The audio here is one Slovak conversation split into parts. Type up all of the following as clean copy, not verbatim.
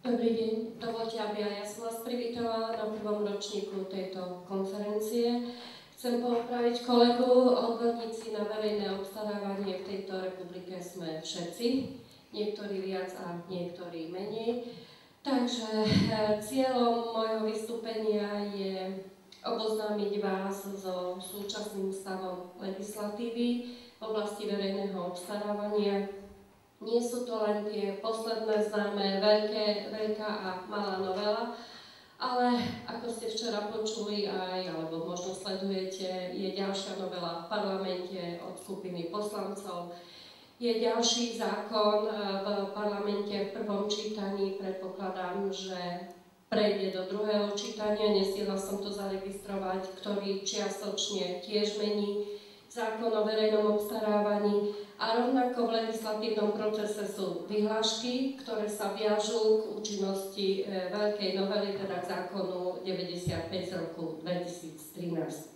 Dobrý deň, dovoľte, aby aj ja som vás privítala na prvom ročníku tejto konferencie. Chcem popraviť kolegu, odborníci na verejné obstarávanie v tejto republike sme všetci, niektorí viac a niektorí menej. Takže cieľom môjho vystúpenia je oboznámiť vás so súčasným stavom legislatívy v oblasti verejného obstarávania. Nie sú to len tie posledné známe veľká a malá novela, ale ako ste včera počuli aj, alebo možno sledujete, je ďalšia novela v parlamente od skupiny poslancov. Je ďalší zákon v parlamente v prvom čítaní, predpokladám, že prejde do druhého čítania, nestihla som to zaregistrovať, ktorý čiastočne tiež mení zákon o verejnom obstarávaní. A rovnako v legislatívnom procese sú vyhlášky, ktoré sa viažú k účinnosti veľkej novely, teda k zákonu 95 z roku 2013.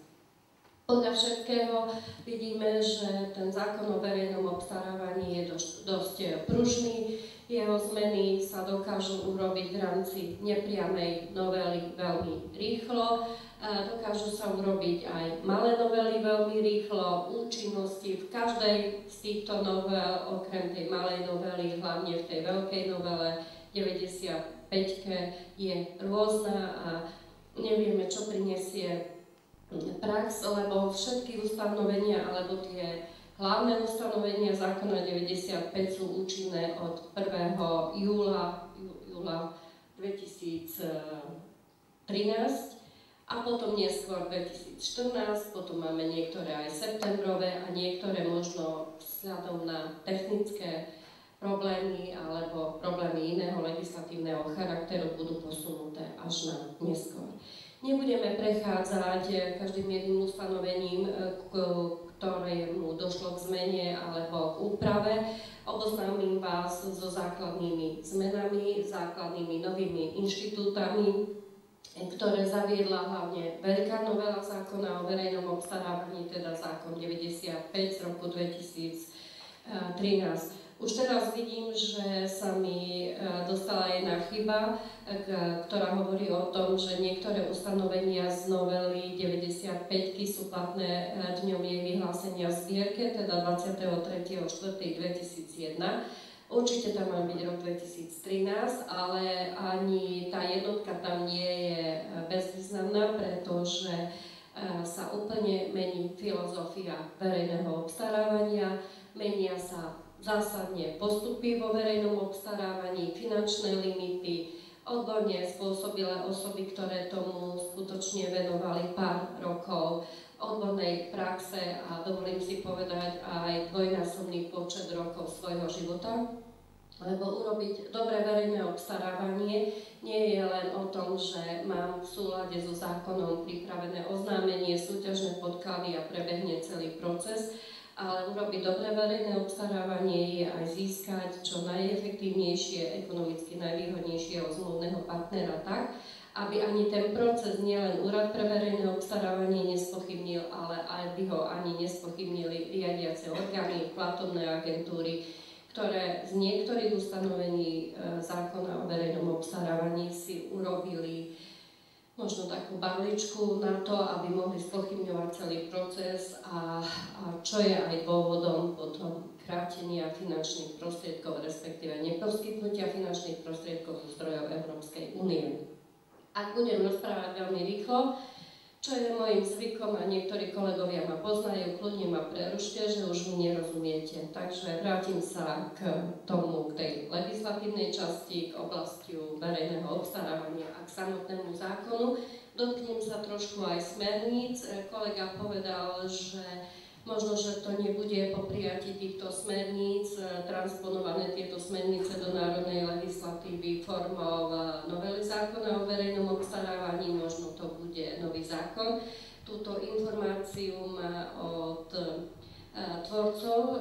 Podľa všetkého vidíme, že ten zákon o verejnom obstarávaní je dosť pružný. Jeho zmeny sa dokážu urobiť v rámci nepriamej novely veľmi rýchlo. Dokážu sa urobiť aj malé novely veľmi rýchlo, účinnosti v každej z týchto novel, okrem tej malej novely, hlavne v tej veľkej novele 95 je rôzna a nevieme, čo prinesie prax, lebo všetky ustanovenia alebo tie hlavné ustanovenia zákona 95 sú účinné od 1. júla 2013 a potom neskôr 2014, potom máme niektoré aj septembrové a niektoré možno vzhľadom na technické problémy alebo problémy iného legislatívneho charakteru budú posunuté až na neskôr. Nebudeme prechádzať každým jedným ustanovením, ktorému došlo k zmene alebo k úprave. Oboznámim vás so základnými zmenami, základnými novými inštitútami, ktoré zaviedla hlavne veľká novela zákona o verejnom obstarávaní, teda zákon 95 z roku 2013. Už teraz vidím, že sa mi dostala jedna chyba, ktorá hovorí o tom, že niektoré ustanovenia z novely 95 sú platné dňom jej vyhlásenia v zbierke, teda 23.4.2001. Určite tam má byť rok 2013, ale ani tá jednotka tam nie je bezvýznamná, pretože sa úplne mení filozofia verejného obstarávania, menia sa zásadne postupy vo verejnom obstarávaní, finančné limity, odborne spôsobilé osoby, ktoré tomu skutočne venovali pár rokov odbornej praxe a dovolím si povedať aj dvojnásobný počet rokov svojho života. Lebo urobiť dobré verejné obstarávanie nie je len o tom, že mám v súlade so zákonom pripravené oznámenie, súťažné podklady a prebehne celý proces, ale urobiť dobré verejné obstarávanie je aj získať čo najefektívnejšie, ekonomicky najvýhodnejšieho zmluvného partnera tak, aby ani ten proces nielen Úrad pre verejné obstarávanie nespochybnil, ale aj by ho ani nespochybnili riadiace orgány, platobné agentúry, ktoré z niektorých ustanovení zákona o verejnom obstarávaní si urobili možno takú barličku na to, aby mohli spochybňovať celý proces a čo je aj dôvodom potom krátenia finančných prostriedkov, respektíve neposkytnutia finančných prostriedkov zo zdrojov Európskej únie. Ak budem rozprávať veľmi rýchlo, čo je môjim zvykom a niektorí kolegovia ma poznajú, kľudne ma prerušte, že už mi nerozumiete. Takže vrátim sa k tomu, k tej legislatívnej časti, k oblastiu verejného obstarávania a k samotnému zákonu. Dotknem sa trošku aj smerníc. Kolega povedal, že možno, že to nebude po prijatí týchto smerníc transponované tieto smernice do národnej legislatívy formou novely zákona o verejnom obstarávaní, možno to bude nový zákon. Túto informáciu má od tvorcov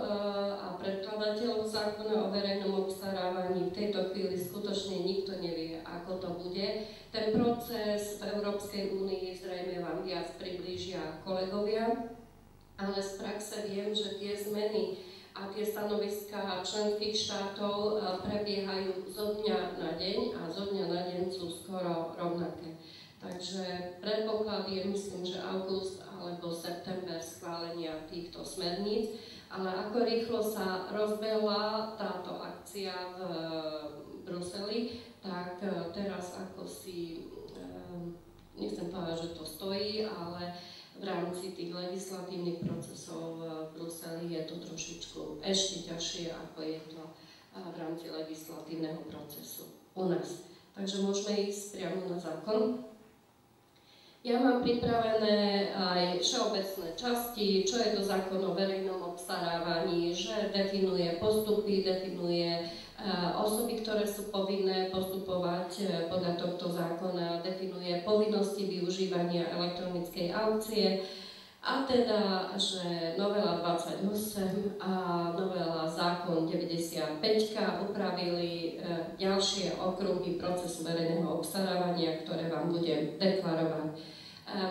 a predkladateľov zákona o verejnom obstarávaní. V tejto chvíli skutočne nikto nevie, ako to bude. Ten proces v Európskej únii zrejme vám viac priblížia kolegovia, ale z praxe viem, že tie zmeny a tie stanoviská členských štátov prebiehajú zo dňa na deň a zo dňa na deň sú skoro rovnaké. Takže predpoklad je, myslím, že august alebo september schválenia týchto smerníc, ale ako rýchlo sa rozbehla táto akcia v Bruseli, tak teraz ako si, nechcem povedať, že to stojí, ale v rámci tých legislatívnych procesov v Bruseli je to trošičku ešte ťažšie, ako je to v rámci legislatívneho procesu u nás. Takže môžeme ísť priamo na zákon. Ja mám pripravené aj všeobecné časti, čo je to zákon o verejnom obstarávaní, že definuje postupy, definuje osoby, ktoré sú povinné postupovať podľa tohto zákona, definuje povinnosti využívania elektronickej aukcie a teda, že novela 28 a novela zákon 95 upravili ďalšie okruhy procesu verejného obstarávania, ktoré vám budem deklarovať.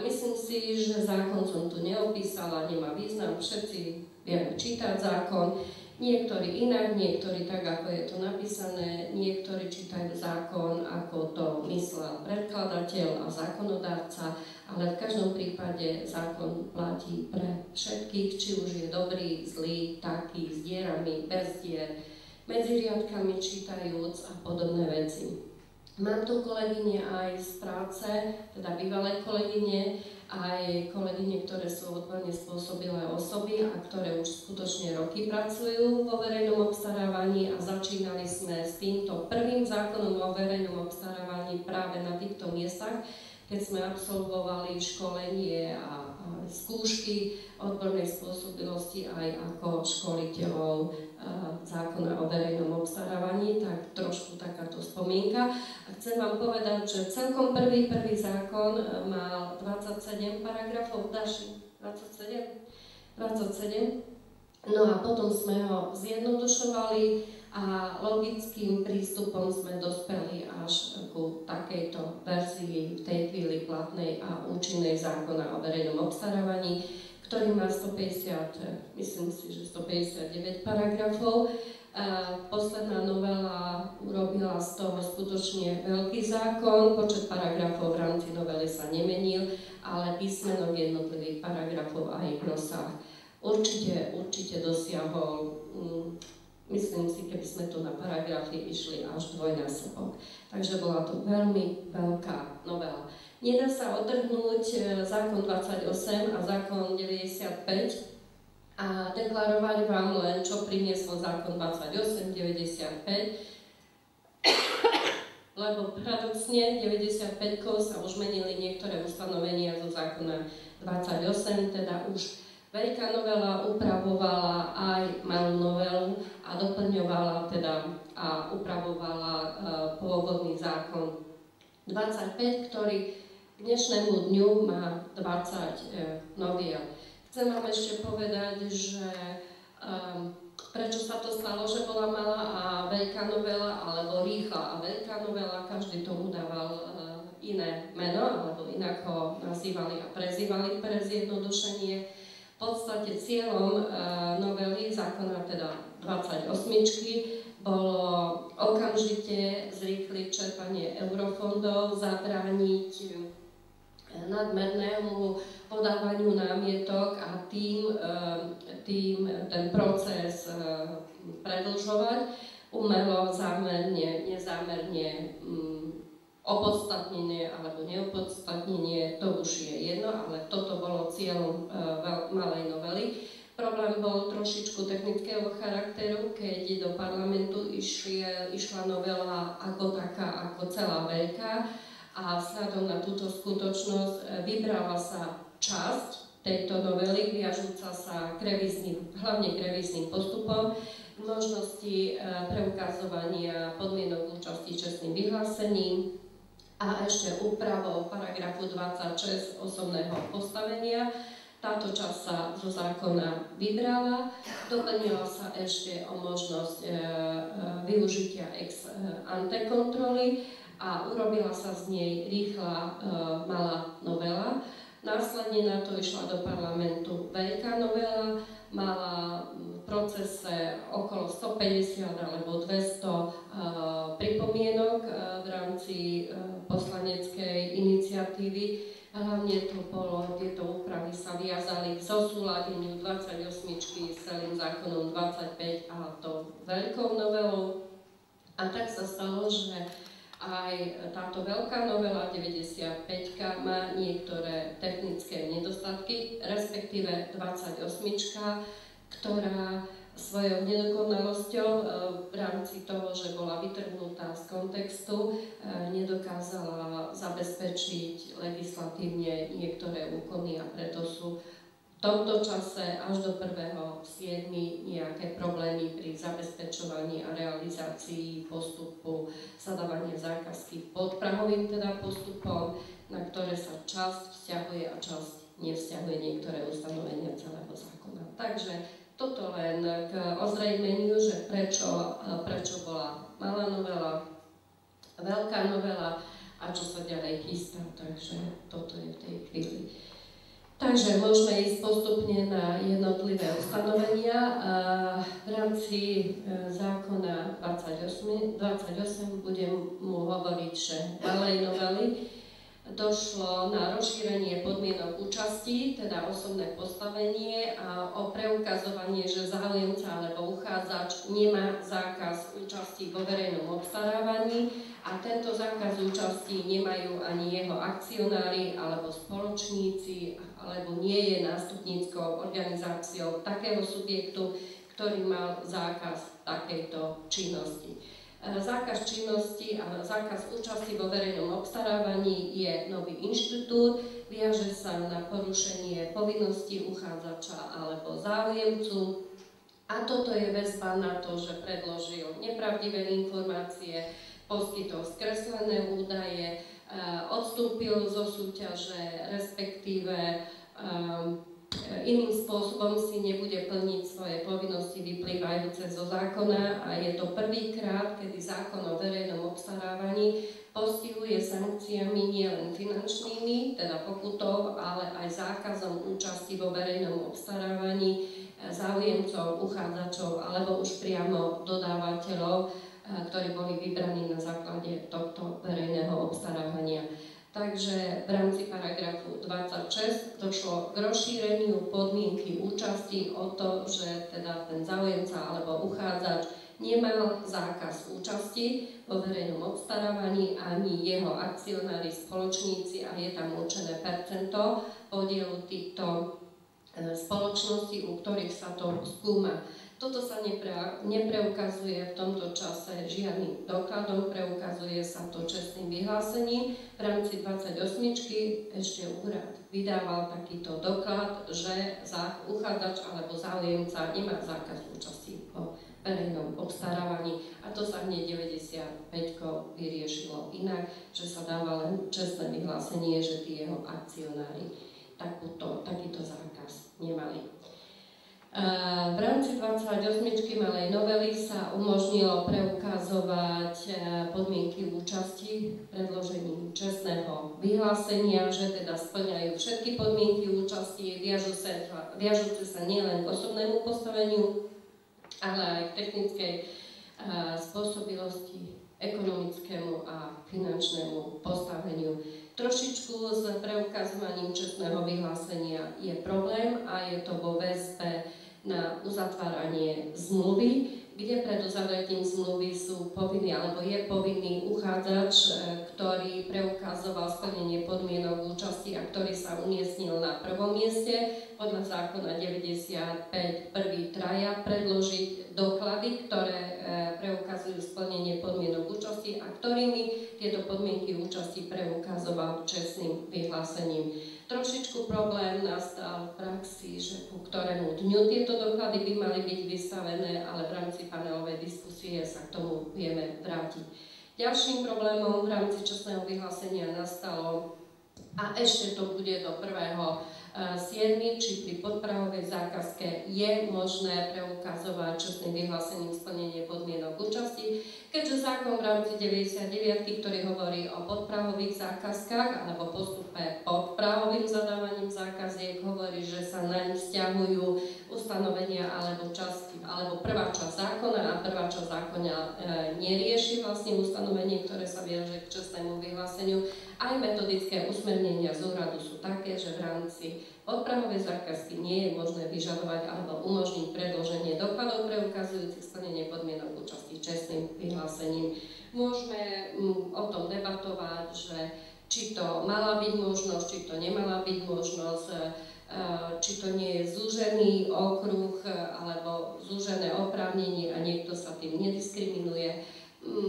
Myslím si, že zákon som tu neopísala, nemá význam, všetci vieme čítať zákon. Niektorí inak, niektorí tak, ako je to napísané, niektorí čítajú zákon, ako to myslel predkladateľ a zákonodárca, ale v každom prípade zákon platí pre všetkých, či už je dobrý, zlý, taký, s dierami, bez dier, medzi riadkami čítajúc a podobné veci. Mám tu kolegyne aj z práce, teda bývalé kolegyne, aj kolegyne, ktoré sú odborne spôsobilé osoby a ktoré už skutočne roky pracujú vo verejnom obstarávaní a začínali sme s týmto prvým zákonom o verejnom obstarávaní práve na týchto miestach, keď sme absolvovali školenie a skúšky odbornej spôsobilosti aj ako školiteľov zákona o verejnom obstarávaní, tak trošku takáto spomienka. A chcem vám povedať, že celkom prvý zákon mal 27 paragrafov, Daši, 27? No a potom sme ho zjednodušovali a logickým prístupom sme dospeli až ku takejto verzii v tej chvíli platnej a účinnej zákona o verejnom obstarávaní, ktorý má 150, myslím si, že 159 paragrafov. Posledná novela urobila z toho skutočne veľký zákon, počet paragrafov v rámci novely sa nemenil, ale písmenok jednotlivých paragrafov a ich rozsah určite dosiahol, myslím si, keby sme tu na paragrafy išli až dvojnásobok. Takže bola to veľmi veľká novela. Nedá sa odtrhnúť zákon 28 a zákon 95 a deklarovať vám len, čo priniesol zákon 28, 95, lebo paradoxne 95 sa už menili niektoré ustanovenia zo zákona 28, teda už veľká novela upravovala aj malú novelu a doplňovala teda a upravovala pôvodný zákon 25, ktorý k dnešnému dňu má 20 noviel. Chcem vám ešte povedať, že prečo sa to stalo, že bola malá a veľká novela, alebo rýchla a veľká novela, každý tomu dával iné meno, alebo inak ho nazývali a prezývali pre zjednodušenie. V podstate cieľom novely zákona, teda 28, bolo okamžite zrýchliť čerpanie eurofondov, zabrániť nadmernému podávaniu námietok a tým ten proces predĺžovať umelo, zámerne, nezámerne, opodstatnenie alebo neopodstatnenie, to už je jedno, ale toto bolo cieľom malej novely. Problém bol trošičku technického charakteru, keď do parlamentu išla novela ako taká, ako celá veľká a vzhľadom na túto skutočnosť vybrala sa časť tejto novely, viažúca sa hlavne k revíznym postupom, možnosti preukazovania podmienok účasti čestným vyhlásením a ešte úpravou paragrafu 26 osobného postavenia. Táto časť sa zo zákona vybrala, doplnila sa ešte o možnosť využitia ex ante kontroly a urobila sa z nej rýchla malá novela. Následne na to išla do parlamentu veľká novela mala v procese okolo 150 alebo 200 pripomienok v rámci poslaneckej iniciatívy. Hlavne to bolo, tieto úpravy sa viazali k zosúladeniu 28 s celým zákonom 25 a to veľkou novelou. A tak sa stalo, že aj táto veľká novela 95 má niektoré technické nedostatky, respektíve 28, ktorá svojou nedokonalosťou v rámci toho, že bola vytrhnutá z kontextu, nedokázala zabezpečiť legislatívne niektoré úkony a preto sú v tomto čase až do 1.7. nejaké problémy pri zabezpečovaní a realizácii postupu zadávania zákazky podprahovým teda postupom, na ktoré sa časť vzťahuje a časť nevzťahuje niektoré ustanovenia celého zákona. Takže toto len k ozrejmeniu, že prečo bola malá novela, veľká novela a čo sa ďalej chystá. Takže toto je v tej chvíli. Takže môžeme ísť postupne na jednotlivé ustanovenia. V rámci zákona 28 budem mu hovoriť, že malej novely došlo na rozšírenie podmienok účasti, teda osobné postavenie a o preukazovanie, že záujemca alebo uchádzač nemá zákaz účasti vo verejnom obstarávaní a tento zákaz účasti nemajú ani jeho akcionári alebo spoločníci, alebo nie je nástupníckou organizáciou takého subjektu, ktorý mal zákaz takejto činnosti. Zákaz činnosti a zákaz účasti vo verejnom obstarávaní je nový inštitút, viaže sa na porušenie povinností uchádzača alebo záujemcu a toto je väzba na to, že predložil nepravdivé informácie, poskytol skreslené údaje, odstúpil zo súťaže, respektíve iným spôsobom si nebude plniť svoje povinnosti vyplývajúce zo zákona a je to prvýkrát, kedy zákon o verejnom obstarávaní postihuje sankciami nielen finančnými, teda pokutou, ale aj zákazom účasti vo verejnom obstarávaní záujemcov, uchádzačov alebo už priamo dodávateľov, ktorí boli vybraní na základe tohto verejného obstarávania. Takže v rámci paragrafu 26 došlo k rozšíreniu podmienky účasti o to, že teda ten záujemca alebo uchádzač nemal zákaz účasti vo verejnom obstarávaní ani jeho akcionári, spoločníci a je tam určené percento podielu týchto spoločností, u ktorých sa to skúma. Toto sa nepreukazuje v tomto čase žiadnym dokladom, preukazuje sa to čestným vyhlásením. V rámci 28 ešte úrad vydával takýto doklad, že uchádzač alebo záujemca nemá zákaz účasti po verejnom obstarávaní a to sa hneď 95 vyriešilo inak, že sa dáva len čestné vyhlásenie, že tí jeho akcionári takýto zákaz nemali. V rámci 28 malej novely sa umožnilo preukazovať podmienky účasti predložením čestného vyhlásenia, že teda splňajú všetky podmienky účasti, viažúce sa nielen k osobnému postaveniu, ale aj k technickej spôsobilosti, ekonomickému a finančnému postaveniu. Trošičku s preukazovaním čestného vyhlásenia je problém a je to vo väzbe na uzatváranie zmluvy, kde pred uzavretím zmluvy sú povinní, alebo je povinný uchádzač, ktorý preukazoval splnenie podmienok účasti a ktorý sa umiestnil na prvom mieste. Podľa zákona 95 prvý traja predložiť doklady, ktoré preukazujú splnenie podmienok účasti a ktorými tieto podmienky účasti preukazoval čestným vyhlásením. Trošičku problém nastal v praxi, že ku ktorému dňu tieto doklady by mali byť vystavené, ale v rámci panelovej diskusie sa k tomu vieme vrátiť. Ďalším problémom v rámci čestného vyhlásenia nastalo, a ešte to bude do 1.7., či pri podprahovej zákazke je možné preukazovať čestným vyhlásením splnenie podmienok účasti, keďže zákon v rámci 99, ktorý hovorí o podprahových zákazkách alebo postupe podprahovým zadávaním zákaziek, hovorí, že sa naň vzťahujú ustanovenia alebo časti, alebo prvá časť zákona a prvá časť zákona nerieši vlastne ustanovenie, ktoré sa viaže k čestnému vyhláseniu. Aj metodické usmernenia z úradu sú také, že v rámci podprahovej zákazky nie je možné vyžadovať alebo umožniť predloženie dokladov preukazujúcich splnenie podmienok účasti čestným vyhlásením. Môžeme o tom debatovať, že či to mala byť možnosť, či to nemala byť možnosť, či to nie je zúžený okruh alebo zúžené oprávnenie a niekto sa tým nediskriminuje.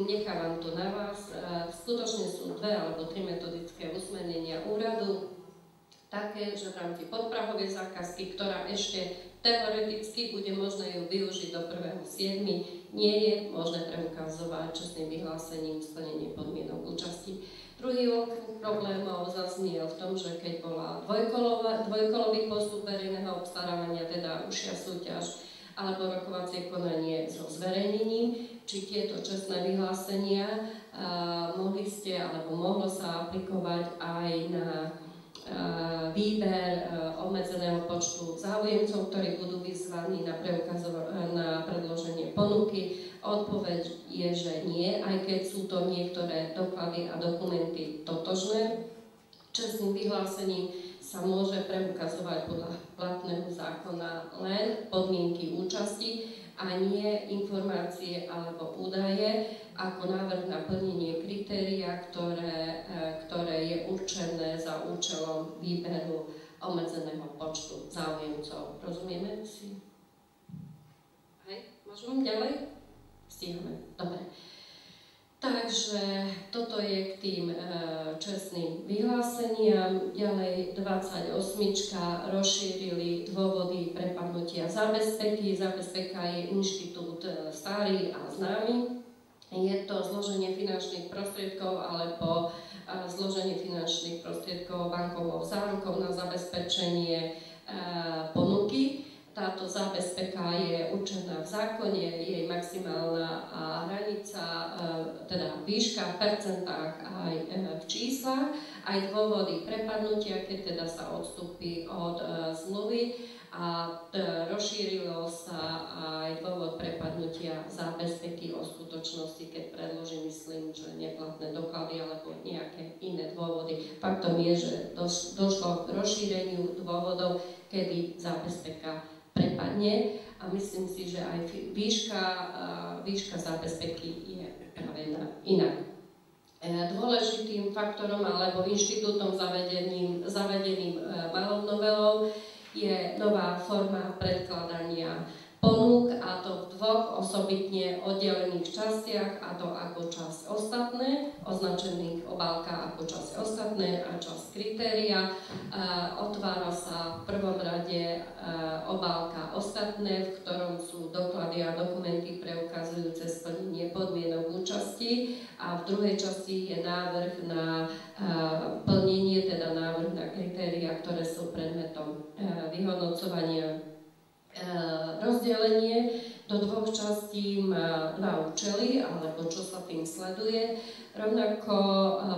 Nechávam to na vás. Skutočne sú 2 alebo 3 metodické usmernenia úradu, také, že v rámci podprahovej zákazky, ktorá ešte teoreticky bude možné ju využiť do 1.7., nie je možné preukazovať čestným vyhlásením splnenie podmienok účasti. Druhý okruh problémov zazniel v tom, že keď bola dvojkolový postup verejného obstarávania, teda užšia súťaž alebo rokovacie konanie so zverejnením, či tieto čestné vyhlásenia mohlo sa aplikovať aj na výber obmedzeného počtu záujemcov, ktorí budú vyzvaní na predloženie ponuky. Odpoveď je, že nie, aj keď sú to niektoré doklady a dokumenty totožné. Čestným vyhlásením sa môže preukazovať podľa platného zákona len podmienky účasti a nie informácie alebo údaje ako návrh na plnenie kritéria, ktoré je určené za účelom výberu obmedzeného počtu záujemcov. Rozumieme si? Hej, môžeme ďalej? Stíhame. Dobre. Takže toto je k tým čestným vyhláseniam. Ďalej 28. rozšírili dôvody prepadnutia zábezpeky. Zábezpeka je inštitút starý a známy. Je to zloženie finančných prostriedkov alebo zloženie finančných prostriedkov bankovou zárukou na zabezpečenie ponuky. Táto zábezpeka je určená v zákone, jej maximálna hranica, teda výška v percentách aj v číslach, aj dôvody prepadnutia, keď teda sa odstúpi od zmluvy a rozšírilo sa aj dôvod prepadnutia zábezpeky o skutočnosti, keď predloží, myslím, že neplatné doklady alebo nejaké iné dôvody. Faktom je, že došlo k rozšíreniu dôvodov, kedy zábezpeka prepadne a myslím si, že aj výška zábezpeky je upravená inak. Dôležitým faktorom alebo inštitútom zavedeným malou novelou je nová forma predkladania ponúk, a to v 2 osobitne oddelených častiach, a to ako časť ostatné, označených obálka ako časť ostatné a časť kritéria. Otvára sa v prvom rade obálka ostatné, v ktorom sú doklady a dokumenty preukazujúce splnenie podmienok účasti, a v druhej časti je návrh na plnenie, teda návrh na kritéria, ktoré sú predmetom vyhodnocovania. Rozdelenie do 2 častí má 2 účely, alebo čo sa tým sleduje. Rovnako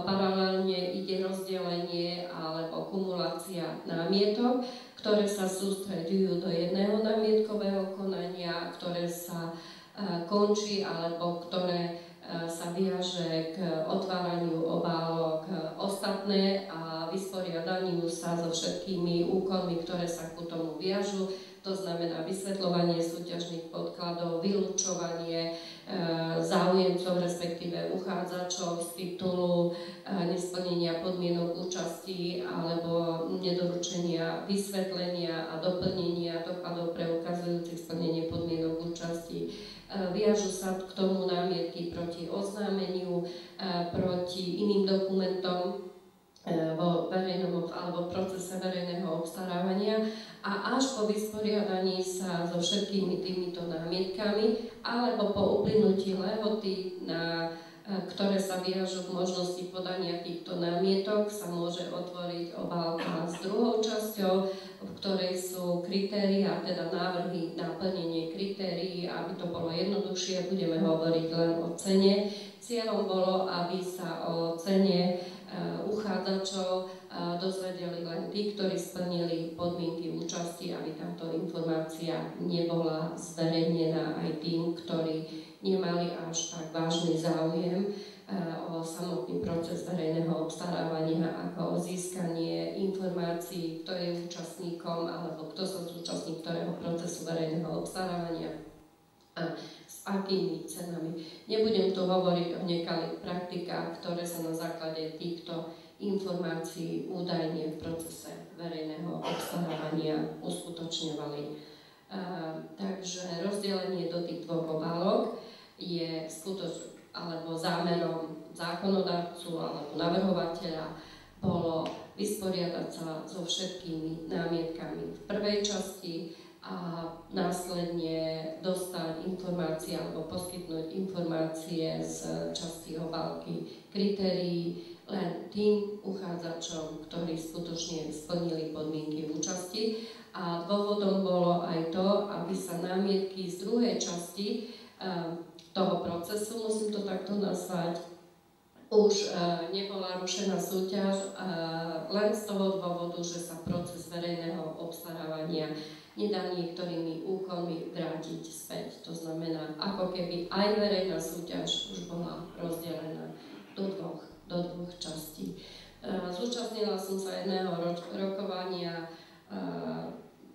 paralelne ide rozdelenie alebo kumulácia námietok, ktoré sa sústreďujú do jedného námietkového konania, ktoré sa končí alebo ktoré sa viaže k otváraniu obálok ostatné a vysporiadaniu sa so všetkými úkonmi, ktoré sa ku tomu viažu. To znamená vysvetľovanie súťažných podkladov, vylúčovanie záujemcov, respektíve uchádzačov z titulu nesplnenia podmienok účasti alebo nedoručenia vysvetlenia a doplnenia dokladov preukazujúcich splnenie podmienok účasti. Viažu sa k tomu námietky proti oznámeniu, proti iným dokumentom vo verejnom alebo procese verejného obstarávania, a až po vysporiadaní sa so všetkými týmito námietkami alebo po uplynutí lehoty, ktoré sa viažú k možnosti podania týchto námietok, sa môže otvoriť obálka s druhou časťou, v ktorej sú kritériá, teda návrhy na plnenie kritérií. Aby to bolo jednoduchšie, budeme hovoriť len o cene. Cieľom bolo, aby sa o cene uchádzačov dozvedeli len tí, ktorí splnili podmienky účasti, aby táto informácia nebola zverejnená aj tým, ktorí nemali až tak vážny záujem o samotný proces verejného obstarávania, ako o získanie informácií, kto je účastníkom alebo kto sa zúčastní ktorého procesu verejného obstarávania a s akými cenami. Nebudem tu hovoriť o nekalých praktikách, ktoré sa na základe týchto informácií údajne v procese verejného obstarávania uskutočňovali. Takže rozdelenie do tých dvoch obálok je alebo zámerom zákonodarcu alebo navrhovateľa bolo vysporiadať sa so všetkými námietkami v prvej časti a následne dostať informácie alebo poskytnúť informácie z časti obálky kritérií len tým uchádzačom, ktorí skutočne splnili podmienky účasti. A dôvodom bolo aj to, aby sa námietky z druhej časti toho procesu, musím to takto nazvať, už nebola rušená súťaž len z toho dôvodu, že sa proces verejného obstarávania nedá niektorými úkonmi vrátiť späť. To znamená, ako keby aj verejná súťaž už bola rozdelená do dvoch častí. Zúčastnila som sa jedného rokovania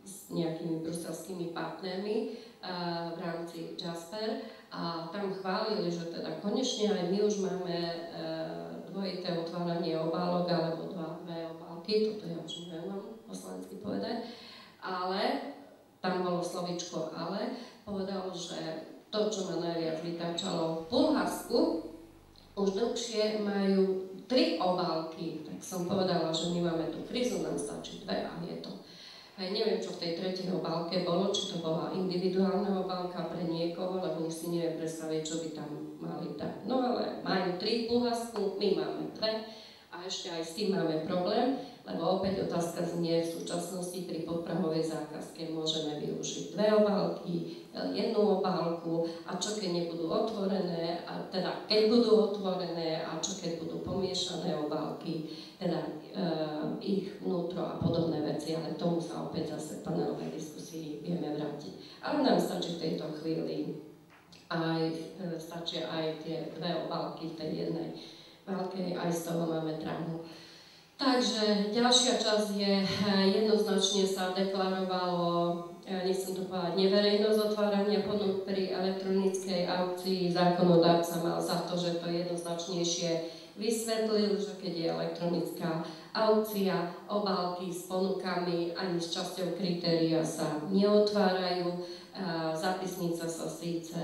s nejakými bruselskými partnermi v rámci Jasper a tam chválili, že teda konečne aj my už máme dvojité otváranie obálok alebo dve obálky, toto ja už neviem vám po slovensky povedať, ale tam bolo slovičko ale, povedal, že to, čo ma najviac vytáčalo v Bulharsku, už dlhšie majú 3 obálky, tak som povedala, že my máme tú krízu, nám stačí 2 a je to. Aj neviem, čo v tej tretej obálke bolo, či to bola individuálna obálka pre niekoho, lebo už si neviem predstaviť, čo by tam mali dať. No ale majú 3 v Bulharsku, my máme 2 a ešte aj s tým máme problém, lebo opäť otázka znie, v súčasnosti pri podprahovej zákazke môžeme využiť 2 obálky, 1 obálku a čo keď nebudú otvorené, a teda keď budú otvorené a čo keď budú pomiešané obálky, teda ich vnútro a podobné veci, ale k tomu sa opäť zase v panelovej diskusii vieme vrátiť. Ale nám stačí v tejto chvíli stačia aj tie 2 obálky v tej jednej veľkej, aj z toho máme traumu. Takže ďalšia časť je, jednoznačne sa deklarovalo, nechcem to povedať, neverejnosť otvárania ponúk pri elektronickej aukcii. Zákonodárca mal za to, že to jednoznačnejšie vysvetlil, že keď je elektronická aukcia, obálky s ponukami ani s časťou kritéria sa neotvárajú. Zápisnica sa síce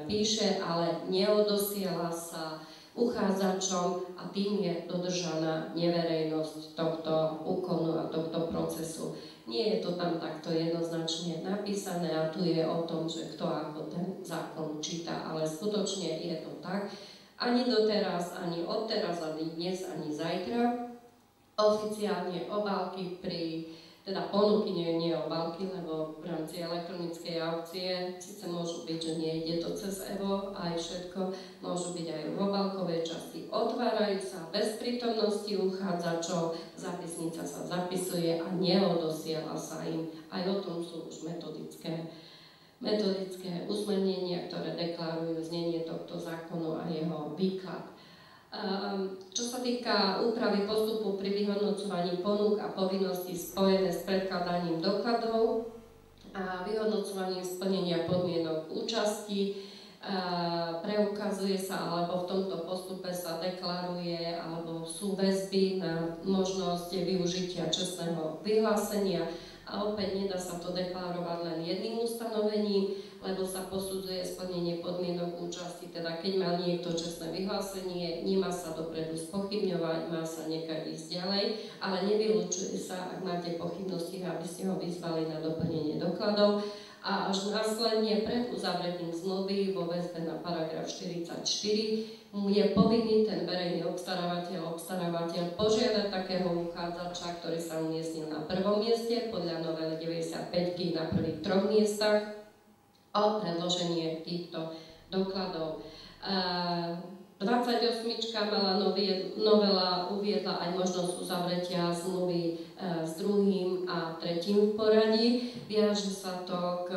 píše, ale neodosiela sa uchádzačom a tým je dodržaná neverejnosť tohto úkonu a tohto procesu. Nie je to tam takto jednoznačne napísané a tu je o tom, že kto ako ten zákon číta, ale skutočne je to tak. Ani doteraz, ani odteraz, ani dnes, ani zajtra oficiálne obálky teda ponuky, nie obálky, lebo v rámci elektronickej aukcie síce môžu byť, že nejde to cez EVO, aj všetko môžu byť aj v obálkovej časti. Otvárajú sa bez prítomnosti uchádzačov, zápisnica sa zapisuje a neodosiela sa im. Aj o tom sú už metodické usmernenia, ktoré deklarujú znenie tohto zákonu a jeho výklad. Čo sa týka úpravy postupu pri vyhodnocovaní ponúk a povinností spojené s predkladaním dokladov a vyhodnocovaním splnenia podmienok účasti, preukazuje sa, alebo v tomto postupe sa deklaruje, alebo sú väzby na možnosť využitia čestného vyhlásenia. A opäť nedá sa to deklarovať len jedným ustanovením, lebo sa posudzuje splnenie podmienok účasti. Teda keď má niekto čestné vyhlásenie, nemá sa dopredu spochybňovať, má sa nechať ísť ďalej, ale nevylučuje sa, ak máte pochybnosti, aby ste ho vyzvali na doplnenie dokladov. A až následne pred uzavretím zmluvy vo väzbe na paragraf 44 je povinný ten verejný obstarávateľ požiadať takého uchádzača, ktorý sa umiestnil na prvom mieste podľa novely 95 na prvých 3 miestach o predloženie týchto dokladov. 28. mala novela uviedla aj možnosť uzavretia zmluvy s druhým a tretím v poradí. Viaže sa to k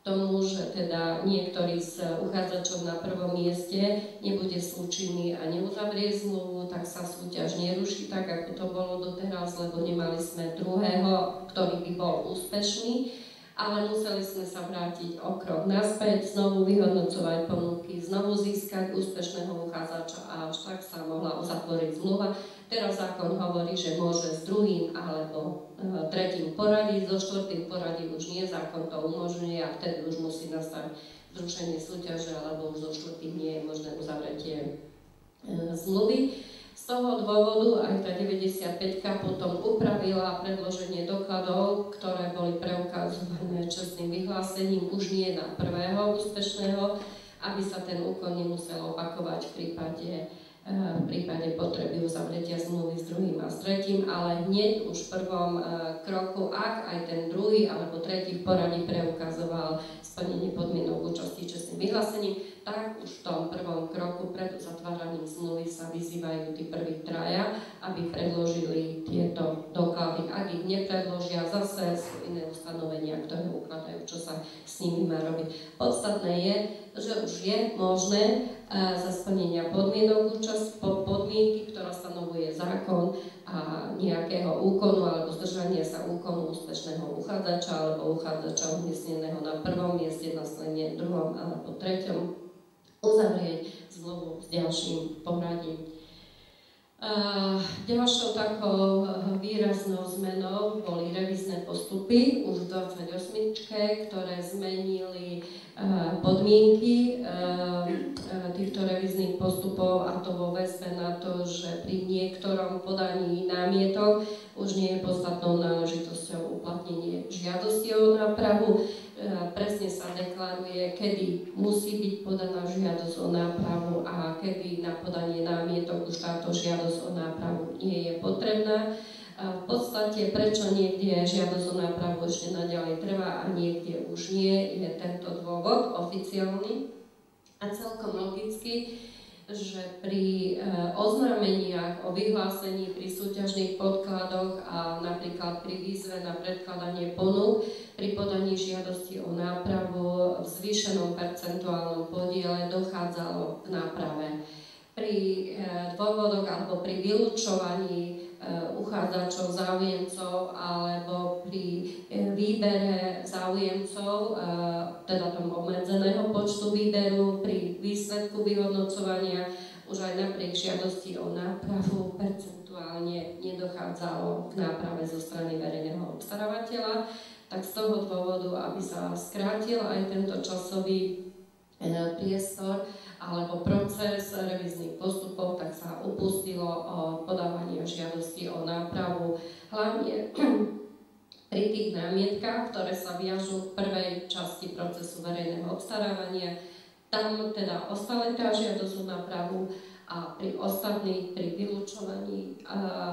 tomu, že teda niektorý z uchádzačov na prvom mieste nebude súčinný a neuzavrie zmluvu, tak sa súťaž neruší tak, ako to bolo doteraz, lebo nemali sme druhého, ktorý by bol úspešný. Ale museli sme sa vrátiť o krok naspäť, znovu vyhodnocovať ponuky, znovu získať úspešného uchádzača a až tak sa mohla uzatvoriť zmluva. Teraz zákon hovorí, že môže s druhým alebo tretím poradí, so štvrtým poradí už nie, zákon to umožňuje a vtedy už musí nastať zrušenie súťaže, alebo už so štvrtým nie je možné uzavretie zmluvy. Z toho dôvodu aj tá 95-ka potom upravila predloženie dokladov, ktoré boli preukazované čestným vyhlásením už nie na prvého úspešného, aby sa ten úkon nemusel opakovať v prípade potreby uzavretia zmluvy s druhým a s tretím, ale hneď už v prvom kroku, ak aj ten druhý alebo tretí v poradí preukazoval splnenie podmienok účasti čestným vyhlásením, tak už v tom prvom kroku pred uzatváraním zmluvy sa vyzývajú tí prví traja, aby predložili tieto doklady. Ak ich nepredložia, zase sú iné ustanovenia, ktoré ukladajú, čo sa s nimi má robiť. Podstatné je, že už je možné za splnenia podmienok podmienky, ktorá stanovuje zákon a nejakého úkonu alebo zdržania sa úkonu úspešného uchádzača alebo uchádzača umiestneného na prvom mieste, následne druhom alebo treťom, uzavrieť zmluvu s ďalším poradím. Ďalšou takou výraznou zmenou boli revízne postupy už v 28, ktoré zmenili podmienky týchto revíznych postupov, a to vo väzbe na to, že pri niektorom podaní námietok už nie je podstatnou náležitosťou uplatnenie žiadosti o nápravu. Presne sa deklaruje, kedy musí byť podaná žiadosť o nápravu a kedy na podanie námietok už táto žiadosť o nápravu nie je potrebná. V podstate, prečo niekde žiadosť o nápravu ešte naďalej trvá a niekde už nie, je tento dôvod oficiálny a celkom logicky, že pri oznámeniach o vyhlásení pri súťažných podkladoch a napríklad pri výzve na predkladanie ponúk pri podaní žiadosti o nápravu v zvýšenom percentuálnom podiele dochádzalo k náprave. Pri dôvodoch alebo pri vylučovaní uchádzačov, záujemcov alebo pri výbere záujemcov, teda tom obmedzeného počtu výberu, pri výsledku vyhodnocovania už aj napriek žiadosti o nápravu percentuálne nedochádzalo k náprave zo strany verejného obstarávateľa. Tak z toho dôvodu, aby sa skrátil aj tento časový priestor alebo proces revíznych postupov, tak sa upustilo od podávania žiadosti o nápravu, hlavne pri tých námietkách, ktoré sa viažú v prvej časti procesu verejného obstarávania. Tam teda ostala tá žiadosť o nápravu a pri ostatných, pri vylučovaní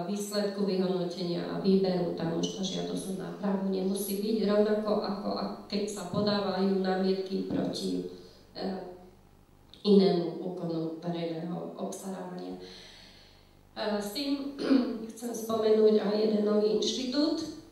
výsledku vyhodnotenia a výberu, tam už tá žiadosť o nápravu nemusí byť, rovnako ako keď sa podávajú námietky proti inému úkonu verejného obstarávania. S tým chcem spomenúť aj jeden nový inštitút,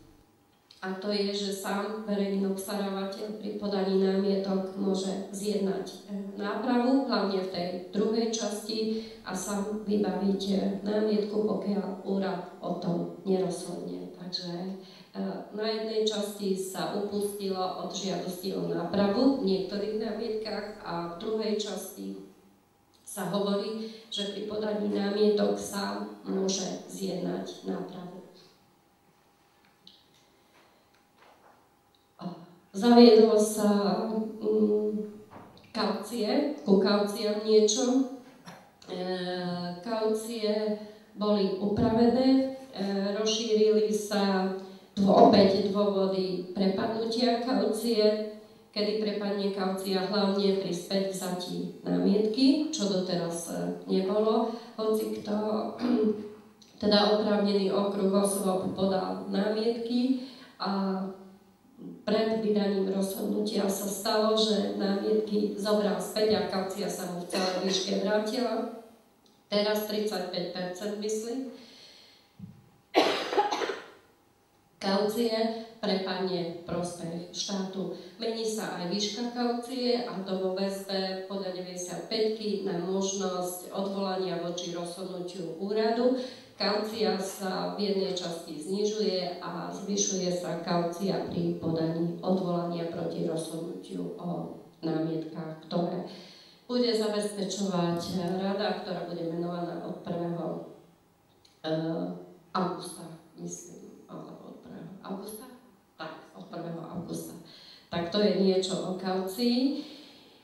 a to je, že sám verejný obstarávateľ pri podaní námietok môže zjednať nápravu, hlavne v tej druhej časti, a sám vybaviť námietku, pokiaľ úrad o tom nerozhodne. Takže na jednej časti sa upustilo od žiadosti o nápravu v niektorých námietkach a v druhej časti sa hovorí, že pri podaní námietok sám môže zjednať nápravu. Zaviedlo sa kaucie, ku kauciám niečo. Kaucie boli upravené, rozšírili sa opäť dôvody prepadnutia kaucie, kedy prepadne kaucia hlavne pri späťvzatí námietky, čo doteraz nebolo. Hoci kto, teda oprávnený okruh osôb podal námietky a pred vydaním rozhodnutia sa stalo, že námietka majetky zobral späť a kaucia sa mu v celej výške vrátila. Teraz 35% myslím. Kaucie prepadne prospech štátu. Mení sa aj výška kaucie a to vo väzbe podľa 95 na možnosť odvolania voči rozhodnutiu úradu. Kaucia sa v jednej časti znižuje a zvyšuje sa kaucia pri podaní odvolania proti rozhodnutiu o námietkách, ktoré bude zabezpečovať rada, ktorá bude menovaná od 1. augusta, myslím, alebo od 1. augusta? Tak, od 1. augusta. Tak to je niečo o kaucii.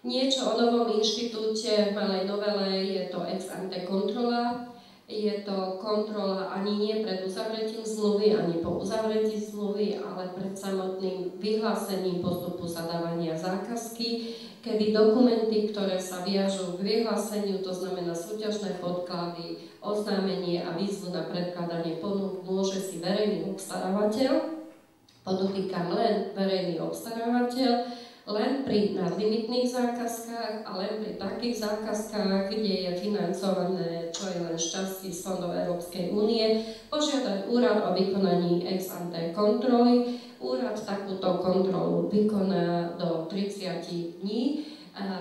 Niečo o novom inštitúte v malej novele je to ex ante kontrola. Je to kontrola ani nie pred uzavretím zmluvy, ani po uzavretí zmluvy, ale pred samotným vyhlásením postupu zadávania zákazky, kedy dokumenty, ktoré sa viažú k vyhláseniu, to znamená súťažné podklady, oznámenie a výzvu na predkladanie ponúk, môže si verejný obstarávateľ, podotýkam len verejný obstarávateľ, len pri nadlimitných zákazkách a len pri takých zákazkách, kde je financované, čo je len šťastie z fondov Európskej únie, požiadať úrad o vykonaní ex ante kontroly. Úrad takúto kontrolu vykoná do 30 dní.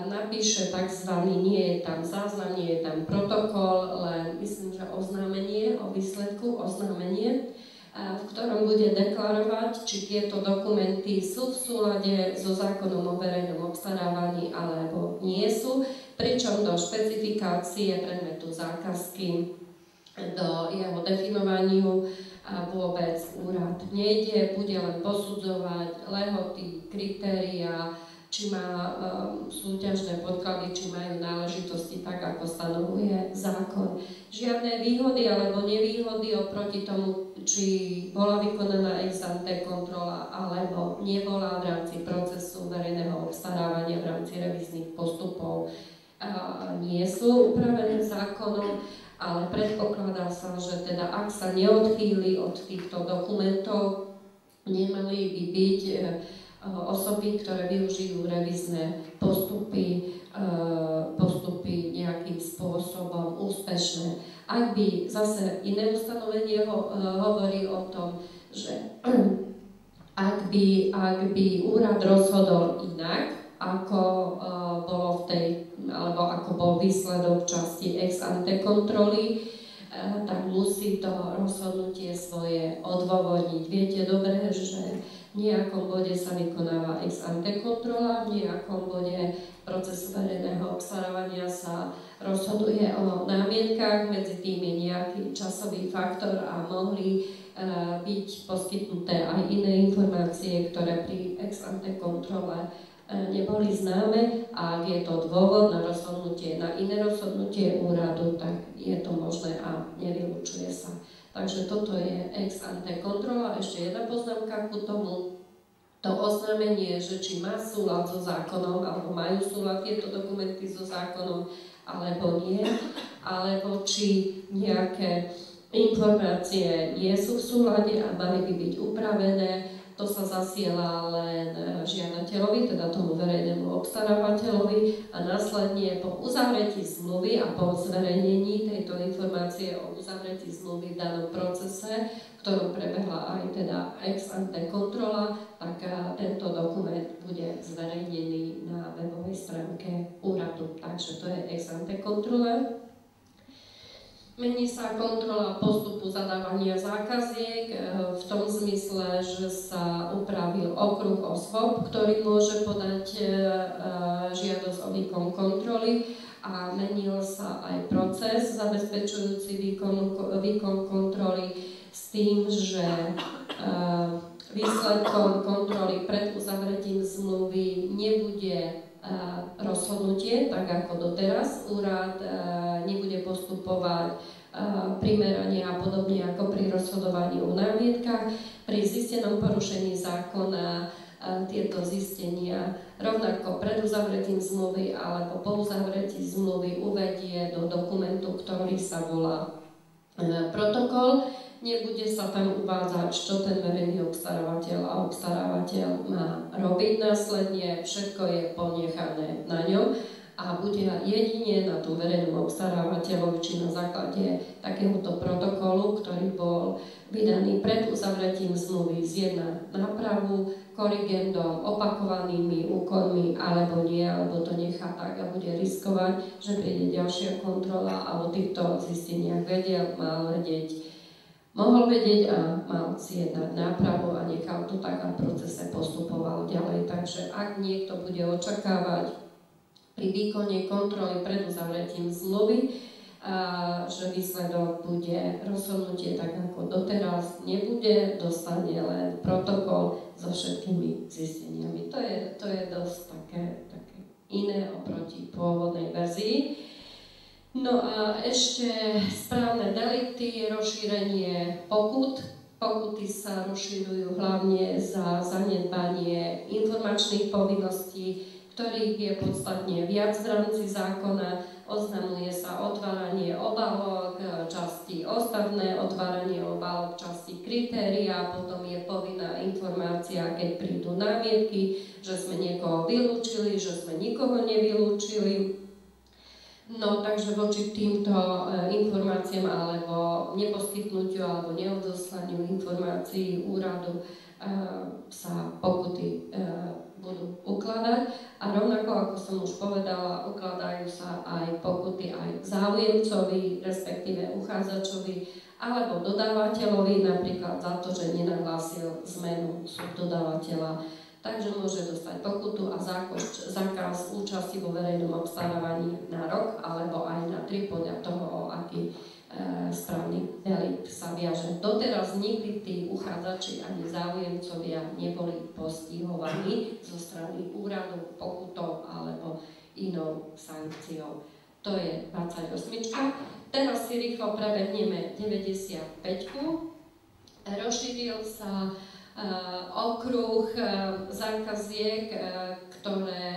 Napíše tzv. Nie je tam záznam, nie je tam protokol, len myslím, že oznámenie o výsledku, oznámenie, v ktorom bude deklarovať, či tieto dokumenty sú v súlade so zákonom o verejnom obstarávaní alebo nie sú, pričom do špecifikácie predmetu zákazky, do jeho definovaniu vôbec úrad nejde, bude len posudzovať lehoty, kritériá, či má súťažné podklady, či majú náležitosti tak, ako stanovuje zákon. Žiadne výhody alebo nevýhody oproti tomu, či bola vykonaná ex ante kontrola alebo nebola v rámci procesu verejného obstarávania v rámci revíznych postupov, nie sú upravené zákonom, ale predpokladá sa, že teda ak sa neodchýli od týchto dokumentov, nemali by byť osoby, ktoré využijú revízne postupy nejakým spôsobom úspešné. Ak by zase iné ustanovenie hovorí o tom, že ak by úrad rozhodol inak, ako bolo v tej, alebo ako bol výsledok časti ex ante kontroly, tak musí to rozhodnutie svoje odôvodniť. Viete dobre, že v nejakom bode sa vykonáva ex ante kontrola, v nejakom bode procesu verejného obstarávania sa rozhoduje o námietkach, medzi tým je nejaký časový faktor a mohli byť poskytnuté aj iné informácie, ktoré pri ex ante kontrole neboli známe, a ak je to dôvod na rozhodnutie, na iné rozhodnutie úradu, tak je to možné a nevylučuje sa. Takže toto je ex ante kontrola. Ešte jedna poznámka ku tomu. To oznámenie, že či má súlad so zákonom, alebo majú súlad tieto dokumenty so zákonom, alebo nie, alebo či nejaké informácie nie sú v súlade a mali by byť upravené. To sa zasiela len žiadateľovi, teda tomu verejnému obstarávateľovi, a následne po uzavretí zmluvy a po zverejnení tejto informácie o uzavretí zmluvy v danom procese, v ktorom prebehla aj teda ex ante kontrola, tak tento dokument bude zverejnený na webovej stránke úradu. Takže to je ex ante kontrola. Mení sa kontrola postupu zadávania zákaziek v tom zmysle, že sa upravil okruh osôb, ktorý môže podať žiadosť o výkon kontroly, a menil sa aj proces zabezpečujúci výkon kontroly s tým, že výsledkom kontroly pred uzavretím zmluvy nebude rozhodnutie, tak ako doteraz. Úrad nebude postupovať primerane a podobne ako pri rozhodovaní o námietkach. Pri zistenom porušení zákona tieto zistenia rovnako pred uzavretím zmluvy alebo po uzavretí zmluvy uvedie do dokumentu, ktorý sa volá protokol. Nebude sa tam uvádzať, čo ten verejný obstarávateľ a obstarávateľ má robiť následne. Všetko je ponechané na ňom a bude jedine na tú verejnom obstarávateľovi či na základe takéhoto protokolu, ktorý bol vydaný pred uzavretím zmluvy, zjedná nápravu, korigendom, opakovanými úkonmi, alebo nie, alebo to nechá tak a bude riskovať, že príde ďalšia kontrola a o týchto zisteniach mohol vedieť a mal zjednať nápravu a nechal to tak a v procese postupoval ďalej. Takže ak niekto bude očakávať pri výkone kontroly pred uzavretím zmluvy, že výsledok bude rozhodnutie tak ako doteraz, nebude, dostane len protokol so všetkými zisteniami. To je dosť také iné oproti pôvodnej verzii. No a ešte správne delikty, rozšírenie pokut. Pokuty sa rozširujú hlavne za zanedbanie informačných povinností, ktorých je podstatne viac v rámci zákona. Oznamuje sa otváranie obálok, časti ostatné, otváranie obálok, časti kritéria, potom je povinná informácia, keď prídu námietky, že sme niekoho vylúčili, že sme nikoho nevylúčili. No, takže voči týmto informáciám alebo neposkytnutiu alebo neodoslaniu informácií úradu sa pokuty budú ukladať a rovnako, ako som už povedala, ukladajú sa aj pokuty aj záujemcovi, respektíve uchádzačovi alebo dodávateľovi, napríklad za to, že nenahlásil zmenu subdodávateľa. Takže môže dostať pokutu a zákaz účasti vo verejnom obstarávaní na rok alebo aj na 3 podľa toho, o aký správny delikt sa viaže. Doteraz nikdy tí uchádzači ani záujemcovia neboli postihovaní zo strany úradu pokutou alebo inou sankciou. To je 28. Teraz si rýchlo prebehneme 95. Rozšíril sa okruh zákaziek,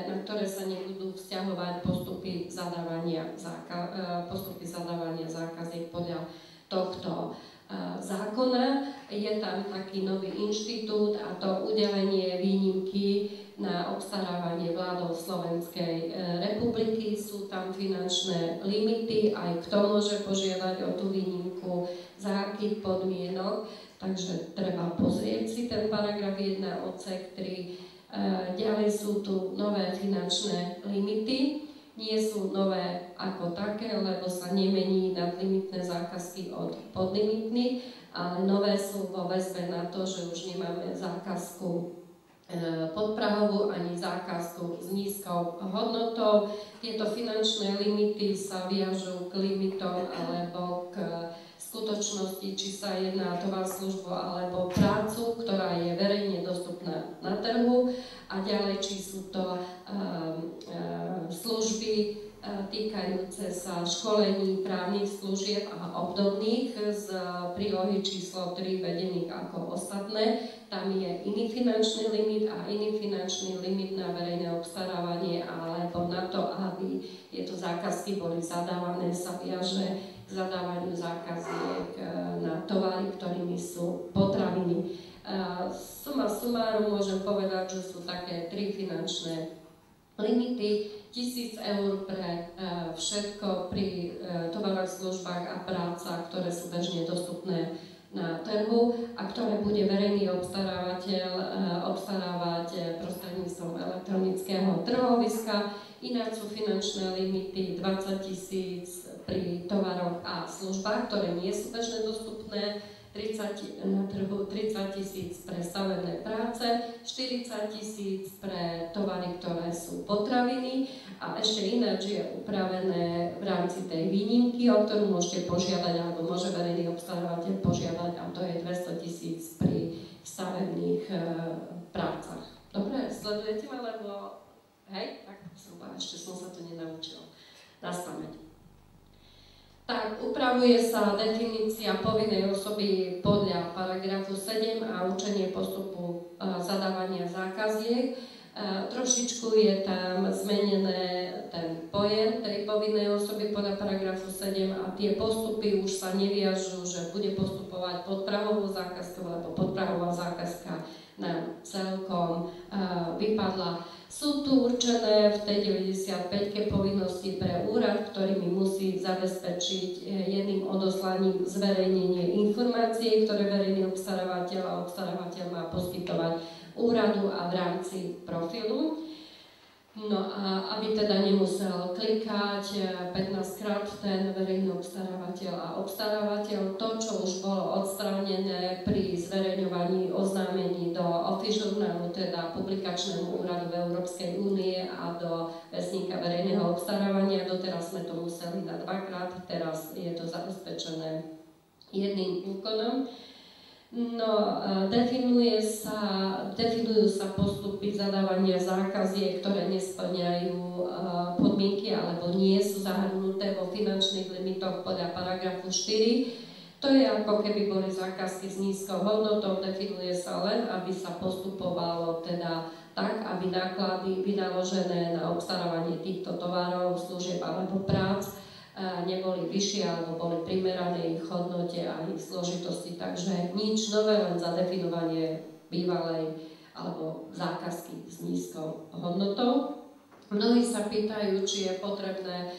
na ktoré sa nebudú vzťahovať postupy zadávania zákaziek podľa tohto zákona. Je tam taký nový inštitút a to udelenie výnimky na obstarávanie vládou Slovenskej republiky. Sú tam finančné limity, aj kto môže požiadať o tú výnimku, za akých podmienok. Takže treba pozrieť si ten paragraf 1 odsek 3. Ďalej sú tu nové finančné limity. Nie sú nové ako také, lebo sa nemení nadlimitné zákazky od podlimitných, ale nové sú vo väzbe na to, že už nemáme zákazku podprahovú ani zákazku s nízkou hodnotou. Tieto finančné limity sa viažú k limitom alebo k skutočnosti, či sa jedná o tovar, službu alebo prácu, ktorá je verejne dostupná na trhu, a ďalej, či sú to služby týkajúce sa školení, právnych služieb a obdobných z prílohy číslo 3 vedených ako ostatné. Tam je iný finančný limit a iný finančný limit na verejné obstarávanie alebo na to, aby tieto zákazky boli zadávané, sa viaže k zadávaniu zákaziek na tovary, ktorými sú potraviny. Suma sumárum môžem povedať, že sú také 3 finančné limity. 1000 eur pre všetko pri tovaroch, službách a prácach, ktoré sú bežne dostupné na trhu a ktoré bude verejný obstarávateľ obstarávať prostredníctvom elektronického trhoviska. Ináč sú finančné limity 20 000 pri tovaroch a službách, ktoré nie sú bežne dostupné, 30 na trhu, 30 000 pre stavebné práce, 40 000 pre tovary, ktoré sú potraviny, a ešte ináč je upravené v rámci tej výnimky, o ktorú môžete požiadať, alebo môže verejný obstarávateľ požiadať, a to je 200 000 pri stavebných prácach. Dobre, sledujete ma, lebo hej, tak zhruba, ešte som sa to nenaučila na spamäť. Tak, upravuje sa definícia povinnej osoby podľa paragrafu 7 a učenie postupu zadávania zákaziek. Trošičku je tam zmenené ten pojem tej povinnej osoby podľa paragrafu 7 a tie postupy už sa neviažú, že bude postupovať podprahovou zákazkou, lebo podprahová zákazka nám celkom vypadla. Sú tu určené v tej 95-ke povinnosti pre úrad, ktorý mi musí zabezpečiť jedným odoslaním zverejnenie informácií, ktoré verejný obstarávateľ a obstarávateľ má poskytovať úradu a v rámci profilu. No a aby teda nemusel klikať 15-krát ten verejný obstarávateľ a obstarávateľ, to, čo už bolo odstránené pri zverejňovaní oznámení do Office žurnálu, teda publikačnému úradu v Európskej únie a do Vestníka verejného obstarávania, doteraz sme to museli na 2-krát, teraz je to zabezpečené jedným úkonom. No, definujú sa postupy zadávania zákaziek, ktoré nesplňajú podmienky alebo nie sú zahrnuté vo finančných limitoch podľa paragrafu 4. To je ako keby boli zákazky s nízkou hodnotou, definuje sa len, aby sa postupovalo teda tak, aby náklady vynaložené na obstarávanie týchto tovarov, služieb alebo prác neboli vyššie alebo boli primerané ich hodnote a ich zložitosti. Takže nič nové, len zadefinovanie bývalej alebo zákazky s nízkou hodnotou. Mnohí sa pýtajú, či je potrebné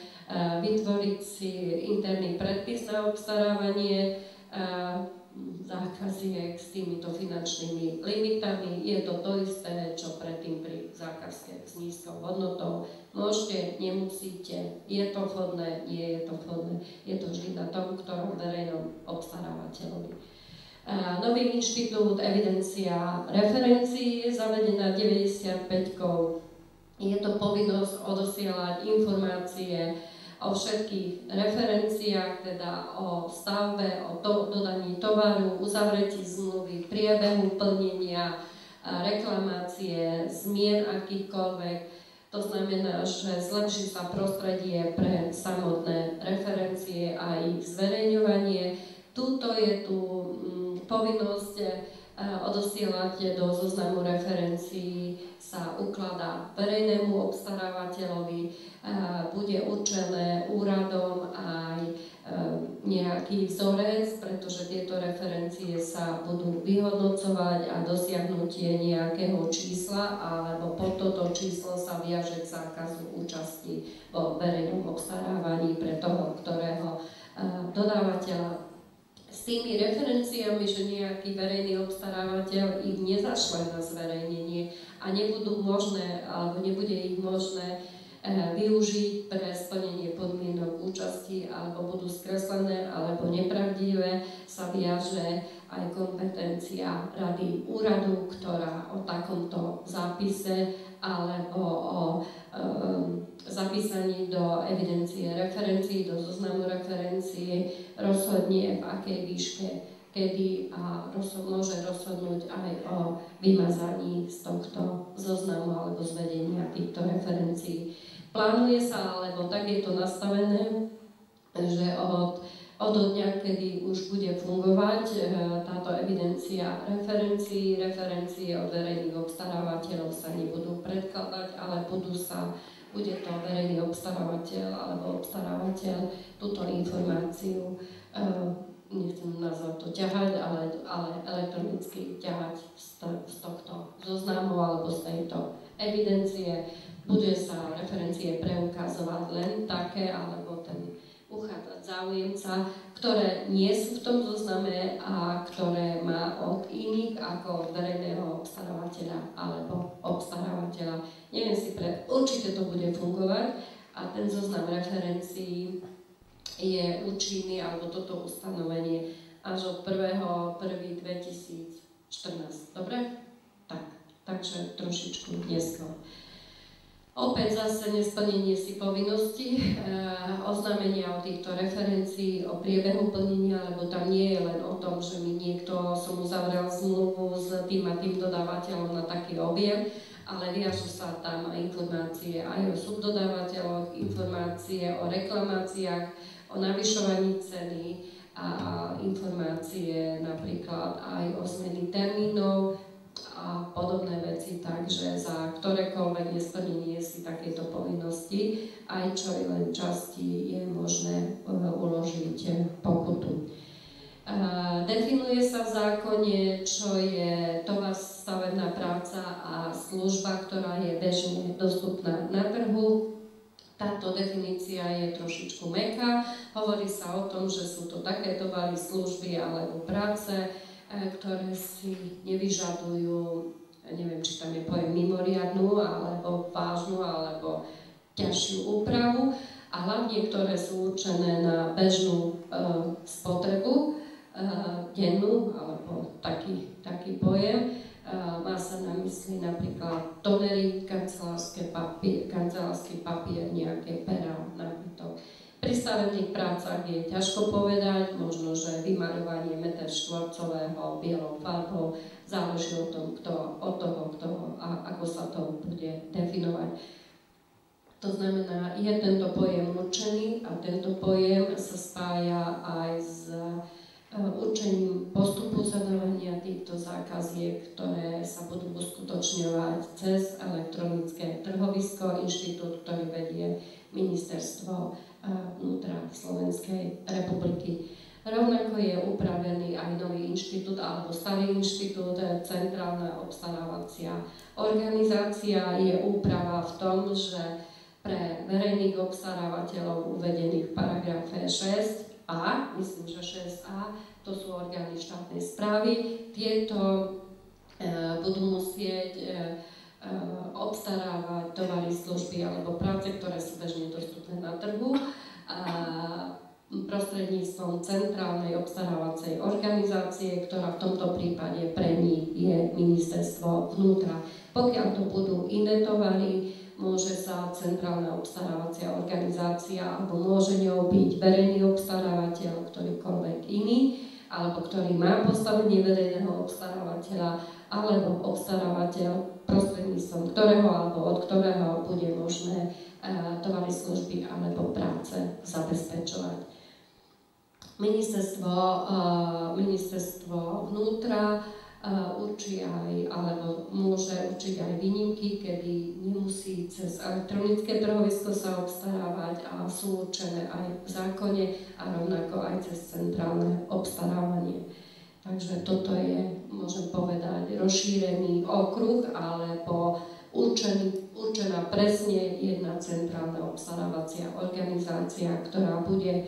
vytvoriť si interný predpis na obstarávanie zákaziek s týmito finančnými limitami. Je to to isté, čo predtým pri zákazke s nízkou hodnotou. Môžete, nemusíte, je to vhodné, nie je to vhodné. Je to vždy na tom, ktorom verejnom obstarávateľovi. Nový inštitút evidencia referencií je zavedená 95-kou. Je to povinnosť odosielať informácie o všetkých referenciách, teda o stavbe, o dodaní tovaru, uzavretí zmluvy, priebehu plnenia, reklamácie, zmien akýchkoľvek. To znamená, že zlepší sa prostredie pre samotné referencie a ich zverejňovanie. Tuto je tu povinnosť odosielať do zoznamu referencií sa ukladá verejnému obstarávateľovi, bude určené úradom aj nejaký vzorec, pretože tieto referencie sa budú vyhodnocovať a dosiahnutie nejakého čísla alebo pod toto číslo sa viaže k zákazu účasti vo verejnom obstarávaní pre toho, ktorého dodávateľa. S tými referenciami, že nejaký verejný obstarávateľ ich nezašle na zverejnenie a nebudú možné, alebo nebude ich možné využiť pre splnenie podmienok účasti, alebo budú skreslené, alebo nepravdivé, sa viaže aj kompetencia rady úradu, ktorá o takomto zápise alebo o zapísaní do evidencie referencií, do zoznamu referencií rozhodne v akej výške, kedy a môže rozhodnúť aj o vymazaní z tohto zoznamu alebo zvedenia týchto referencií. Plánuje sa, alebo tak je to nastavené, že od dňa, kedy už bude fungovať táto evidencia referencií, referencie od verejných obstarávateľov sa nebudú predkladať, ale bude to verejný obstarávateľ alebo obstarávateľ túto informáciu, nechcem nazvať to ťahať, ale elektronicky ťahať z tohto zoznamu alebo z tejto evidencie. Bude sa referencie preukazovať len také, alebo ten uchádzať záujemca, ktoré nie sú v tom zozname a ktoré má od iných ako od verejného obstarávateľa alebo obstarávateľa. Neviem si určite to bude fungovať a ten zoznam referencií je účinný, alebo toto ustanovenie až od 1.1.2014. Dobre? Takže trošičku neskôr. Opäť zase nesplnenie si povinnosti, oznámenia o týchto referencií, o priebehu plnenia, lebo tam nie je len o tom, že mi som uzavrel zmluvu s tým a tým dodávateľom na taký objem, ale viažú sa tam aj informácie aj o subdodávateľoch, informácie o reklamáciách, o navyšovaní ceny a informácie napríklad aj o zmeny termínov a podobné veci, takže za ktorékoľvek nesplnenie si takéto povinnosti, aj čo je len časti, je možné uložiť pokutu. Definuje sa v zákone, čo je tovar, stavebná práca a služba, ktorá je bežne dostupná na trhu. Táto definícia je trošičku mäkká. Hovorí sa o tom, že sú to také tovary, služby alebo práce, ktoré si nevyžadujú, neviem, či tam je pojem mimoriadnu, alebo vážnu, alebo ťažšiu úpravu, a hlavne, ktoré sú určené na bežnú spotrebu dennú, alebo taký pojem. Má sa na mysli napríklad tonery, kancelársky papier, nejaké pera, nábytok. Pri stavebných prácach je ťažko povedať, možno, že vymaľovanie meter štvorcového bielou farbou záleží od toho, ako sa to bude definovať. To znamená, je tento pojem určený a tento pojem sa spája aj s určením postupu zadávania týchto zákaziek, ktoré sa budú uskutočňovať cez elektronické trhovisko, inštitút, ktorý vedie Ministerstvo vnútra Slovenskej republiky. Rovnako je upravený aj nový inštitút alebo starý inštitút, Centrálna obstarávacia organizácia. Je úprava v tom, že pre verejných obstarávateľov uvedených v paragrafe 6a, myslím, že 6a, to sú orgány štátnej správy, tieto budú musieť obstarávať tovary, služby alebo práce, ktoré sú bežne dostupné na trhu, prostredníctvom centrálnej obstarávacej organizácie, ktorá v tomto prípade pre nich je Ministerstvo vnútra. Pokiaľ to budú iné tovary, môže sa centrálna obstarávacia organizácia alebo môže ňou byť verejný obstarávateľ, ktorýkoľvek iný, alebo ktorý má postavenie verejného obstarávateľa, alebo obstarávateľ, prostredníctvom ktorého alebo od ktorého bude možné tovary, služby alebo práce zabezpečovať. Ministerstvo vnútra určí aj, alebo môže určiť aj výnimky, kedy nemusí cez elektronické trhovisko sa obstarávať a sú určené aj v zákone a rovnako aj cez centrálne obstarávanie. Takže toto je, môžem povedať, rozšírený okruh, alebo určená presne jedna centrálna obstarávacia organizácia, ktorá bude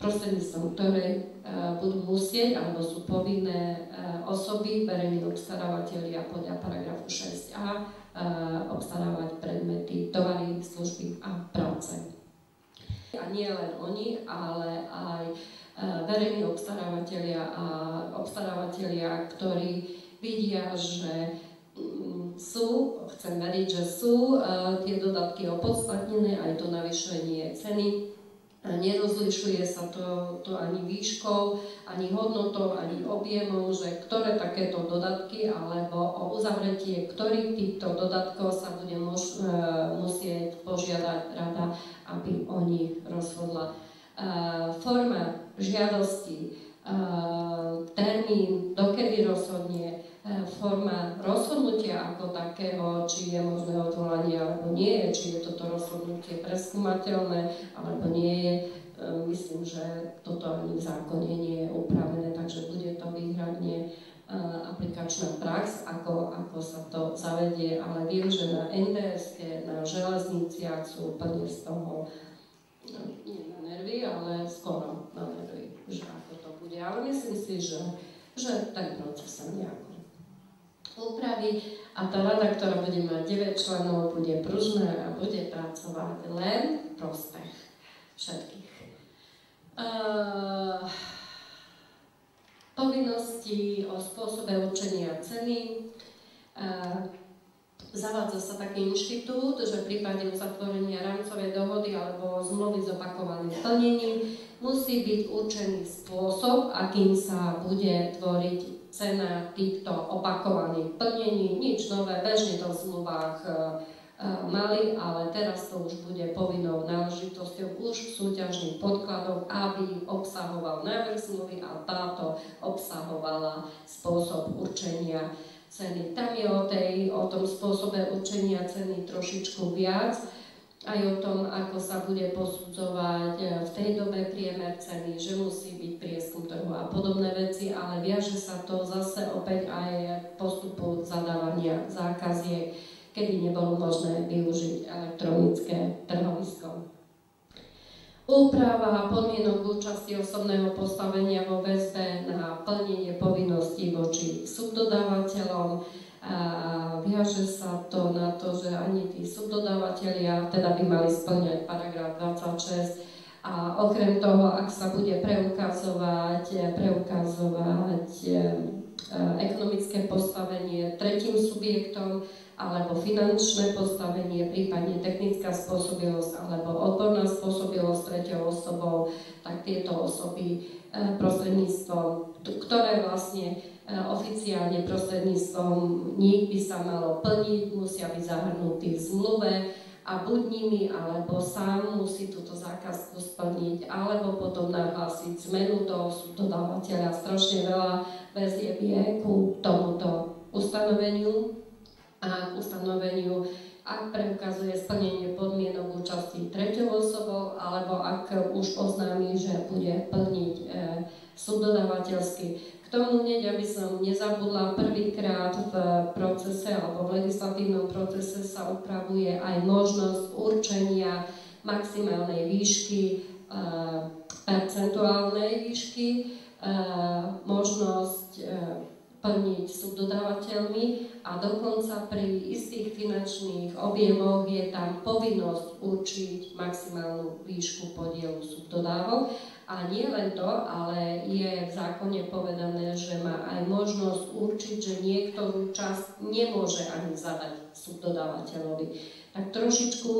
prostredníctvom ktorej budú musieť alebo sú povinné osoby, verejní obstarávateľia podľa paragrafu 6a obstarávať predmety, tovary, služby a práce. A nie len oni, ale aj verejní obstarávateľia, ktorí vidia, že chcem veriť, že sú tie dodatky opodstatnené, aj to navýšenie ceny. Nerozlišuje sa to ani výškou, ani hodnotou, ani objemom, že ktoré takéto dodatky alebo o uzavretie ktorých týchto dodatkov sa bude musieť požiadať rada, aby o nich rozhodla. Forma žiadosti, termín, dokedy rozhodne, forma rozhodnutia ako takého, či je možné odvolanie alebo nie, či je toto rozhodnutie preskúmateľné alebo nie je. Myslím, že toto ani v zákone nie je upravené, takže bude to výhradne aplikačná prax, ako sa to zavedie, ale viem, že na NDS-ke, na železniciach sú úplne z toho nie na nervy, ale skoro na nervy, že ako to bude. Ale myslím si, že ten proces sa nejako úpravy a tá rada, ktorá bude mať 9 členov, bude pružná a bude pracovať len v prospech všetkých. Povinnosti o spôsobe určenia ceny. Zavádza sa taký inštitút, že v prípade uzatvorenia rámcovej dohody alebo zmluvy s opakovaným plnením musí byť určený spôsob, akým sa bude tvoriť cena týchto opakovaných plnení. Nič nové, bežne to v zmluvách mali, ale teraz to už bude povinnou náležitosťou už v súťažných podkladoch, aby obsahoval návrh zmluvy a táto obsahovala spôsob určenia ceny. Tam je o tom spôsobe určenia ceny trošičku viac, aj o tom, ako sa bude posudzovať v tej dobe priemer ceny, že musí byť prieskum trhu a podobné veci, ale viaže sa to zase opäť aj k postupu zadávania zákaziek. kedy nebolo možné využiť elektronické trhovisko. Úprava podmienok účasti osobného postavenia vo väzbe na plnenie povinností voči subdodávateľom. Viaže sa to na to, že ani tí subdodávateľia teda by mali spĺňať paragraf 26 a okrem toho, ak sa bude preukazovať ekonomické postavenie tretím subjektom alebo finančné postavenie, prípadne technická spôsobilosť alebo odborná spôsobilosť treťou osobou, tak tieto osoby prostredníctvom, ktoré vlastne oficiálne prostredníctvom nich by sa malo plniť, musia byť zahrnutí v zmluve a buď nimi, alebo sám musí túto zákazku splniť, alebo potom nahlásiť zmenu do subdodávateľa. Strašne veľa väzieb je ku tomuto ustanoveniu a k ustanoveniu, ak preukazuje splnenie podmienok účasti treťou osobou, alebo ak už oznámi, že bude plniť subdodávateľsky. K tomu hneď, aby som nezabudla, prvýkrát v procese alebo v legislatívnom procese sa upravuje aj možnosť určenia maximálnej výšky, percentuálnej výšky, možnosť plniť subdodávateľmi a dokonca pri istých finančných objemoch je tam povinnosť určiť maximálnu výšku podielu subdodávok. A nie len to, ale je v zákone povedané, že má aj možnosť určiť, že niektorú časť nemôže ani zadať subdodávateľovi. Tak trošičku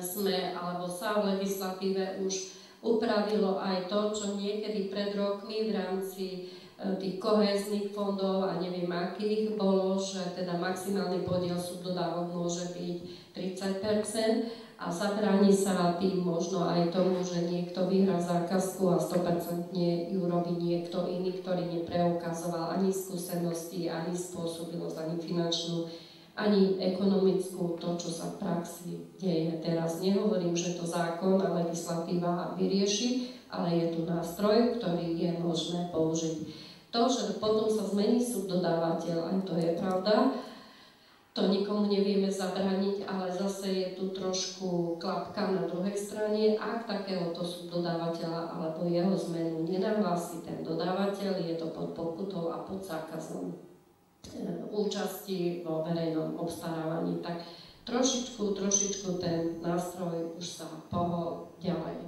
sme, alebo sa v legislatíve už upravilo aj to, čo niekedy pred rokmi v rámci tých kohéznych fondov a neviem akých bolo, že teda maximálny podiel subdodávok môže byť 30%. A zabráni sa tým možno aj tomu, že niekto vyhrá zákazku a 100% ju robí niekto iný, ktorý nepreukazoval ani skúsenosti, ani spôsobilosť, ani finančnú, ani ekonomickú, to, čo sa v praxi deje. Teraz nehovorím, že to zákon a legislatíva vyrieši, ale je tu nástroj, ktorý je možné použiť. To, že potom sa zmení subdodávateľ, aj to je pravda, to nikomu nevieme zabrániť, ale zase je tu trošku klapka na druhej strane. Ak takéhoto subdodávateľa alebo jeho zmenu nenahlási ten dodávateľ, je to pod pokutou a pod zákazom účasti vo verejnom obstarávaní. Tak trošičku ten nástroj už sa pohol ďalej.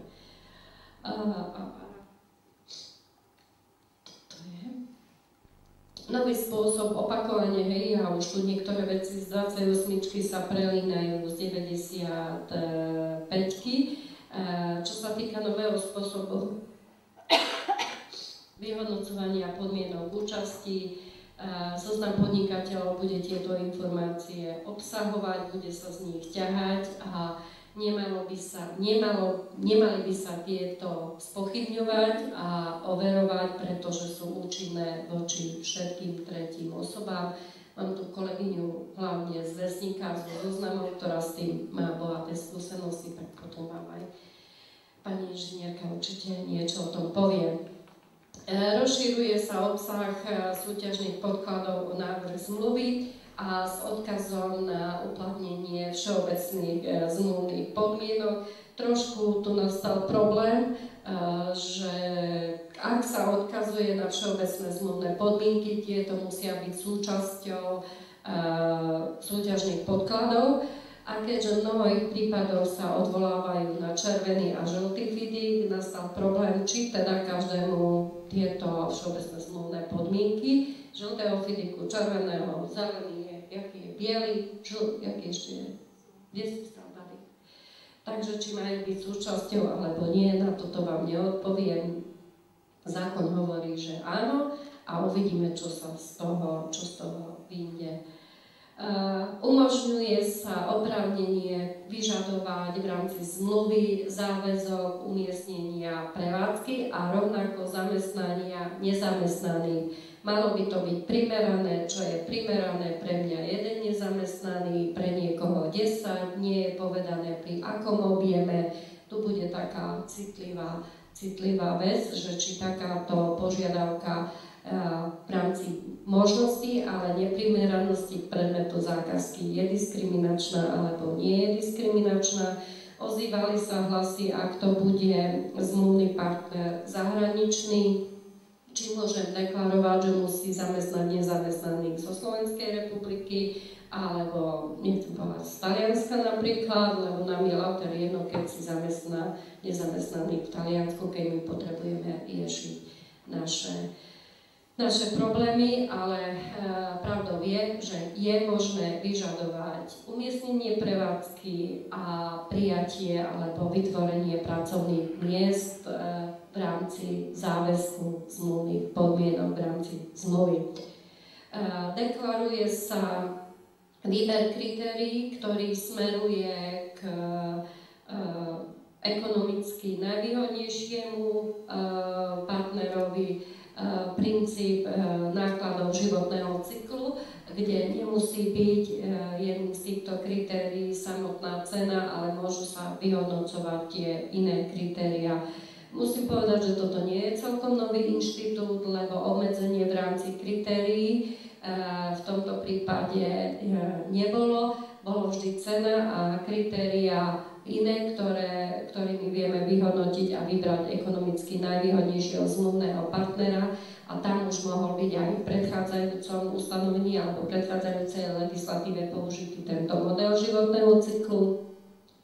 Nový spôsob opakovania, hej, a už tu niektoré veci z 28 sa prelínajú z 95. Čo sa týka nového spôsobu vyhodnocovania podmienok účasti, zoznam podnikateľov bude tieto informácie obsahovať, bude sa z nich ťahať a nemali by sa tieto spochybňovať a overovať, pretože sú účinné voči všetkým tretím osobám. Mám tu kolegyňu hlavne z Vesníka, z zoznamov, ktorá s tým má bohaté skúsenosti, tak potom vám aj pani inžinierka určite niečo o tom povie. Rozširuje sa obsah súťažných podkladov o návrh zmluvy a s odkazom na uplatnenie všeobecných zmluvných podmienok. Trošku tu nastal problém, že ak sa odkazuje na všeobecné zmluvné podmienky, tieto musia byť súčasťou súťažných podkladov. A keďže v mnohých prípadoch sa odvolávajú na červený a žltý FIDIC, nastal problém, či teda každému tieto všeobecné zmluvné podmienky žltého FIDICu, červeného, zelený je, jaký je biely, jaký ešte je, kde si stal tady. Takže či majú byť súčasťou alebo nie, na toto vám neodpoviem. Zákon hovorí, že áno a uvidíme, čo z toho vyjde. Umožňuje sa oprávnenie vyžadovať v rámci zmluvy záväzok umiestnenia prevádzky a rovnako zamestnania nezamestnaných. Malo by to byť primerané, čo je primerané pre mňa jeden nezamestnaný, pre niekoho 10, nie je povedané pri akom objeme. Tu bude taká citlivá vec, že či takáto požiadavka v rámci možností, ale neprimeranosti k predmetu zákazky je diskriminačná alebo nie je diskriminačná. Ozývali sa hlasy, ak to bude zmluvný partner zahraničný, či môžem deklarovať, že musí zamestnať nezamestnaných zo Slovenskej republiky, alebo nechcem povedať z Talianska napríklad, lebo nám je lauter jedno, keď si zamestná nezamestnaných v Taliansku, keď my potrebujeme riešiť naše problémy, ale pravdou je, že je možné vyžadovať umiestnenie prevádzky a prijatie alebo vytvorenie pracovných miest v rámci záväzku zmluvných podmienok v rámci zmluvy. Deklaruje sa výber kritérií, ktorý smeruje k ekonomicky najvýhodnejšiemu partnerovi, princíp nákladov životného cyklu, kde nemusí byť jedným z týchto kritérií samotná cena, ale môžu sa vyhodnocovať tie iné kritériá. Musím povedať, že toto nie je celkom nový inštitút, lebo obmedzenie v rámci kritérií v tomto prípade nebolo. Bolo vždy cena a kritéria iné, ktorými vieme vyhodnotiť a vybrať ekonomicky najvýhodnejšieho zmluvného partnera, a tam už mohol byť aj v predchádzajúcom ustanovení alebo predchádzajúcej legislatíve použitý tento model životného cyklu.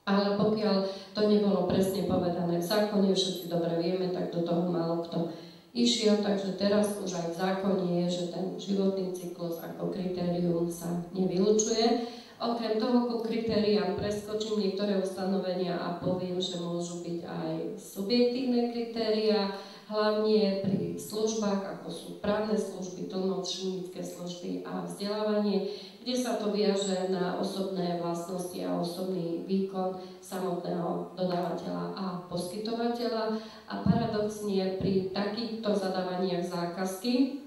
Ale pokiaľ to nebolo presne povedané v zákone, všetci dobre vieme, tak do toho málo kto išiel, takže teraz už aj v zákone je, že ten životný cyklus ako kritérium sa nevylučuje. Okrem toho, ku kritériám preskočím niektoré ustanovenia a poviem, že môžu byť aj subjektívne kritériá, hlavne pri službách, ako sú právne služby, tlmočnícke služby a vzdelávanie, kde sa to viaže na osobné vlastnosti a osobný výkon samotného dodávateľa a poskytovateľa. A paradoxne pri takýchto zadávaniach zákazky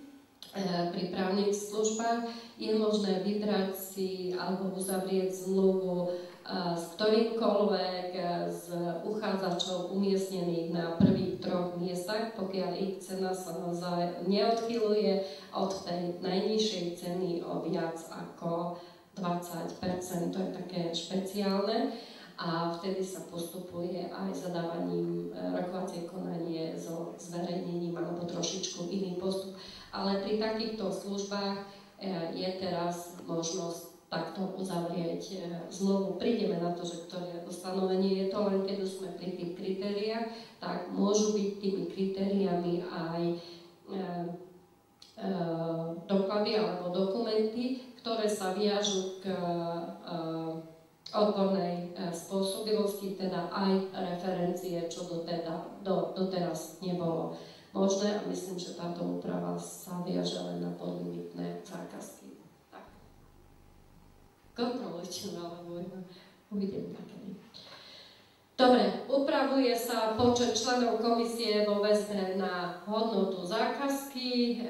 pri právnych službách je možné vybrať si alebo uzavrieť zmluvu s ktorýmkoľvek z uchádzačov umiestnených na prvých 3 miestach, pokiaľ ich cena sa naozaj neodchyluje od tej najnižšej ceny o viac ako 20%. To je také špeciálne. A vtedy sa postupuje aj zadávaním rokovacie konanie so zverejnením alebo trošičku iný postup. Ale pri takýchto službách je teraz možnosť takto uzavrieť zmluvu. Prídeme na to, že ktoré ustanovenie je to, len keď už sme pri tých kritériách, tak môžu byť tými kritériami aj doklady alebo dokumenty, ktoré sa viažú k odbornej spôsobilosti, teda aj referencie, čo doteraz nebolo možné, a myslím, že táto úprava sa viaže len na podlimitné zákazky. Tak. Kontrolujte ma, lebo uvidím takedy. Dobre, upravuje sa počet členov komisie vo väzbe na hodnotu zákazky,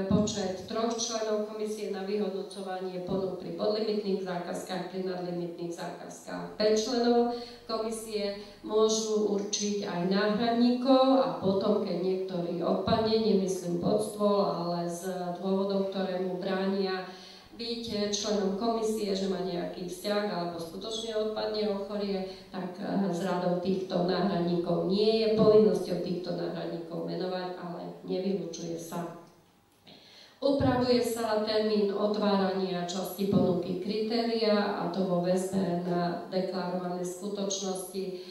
počet 3 členov komisie na vyhodnocovanie ponúk pri podlimitných zákazkách, pri nadlimitných zákazkách 5 členov komisie, môžu určiť aj náhradníkov a potom, keď niektorý odpadne, nemyslím pod stôl, ale z dôvodov, ktoré mu bránia byť členom komisie, že má nejaký vzťah alebo skutočne odpadne, ochorie, tak z radou týchto náhradníkov nie je povinnosťou týchto náhradníkov menovať, ale nevylučuje sa. Upravuje sa termín otvárania časti ponuky kritéria, a to vo väzbe na deklarované skutočnosti,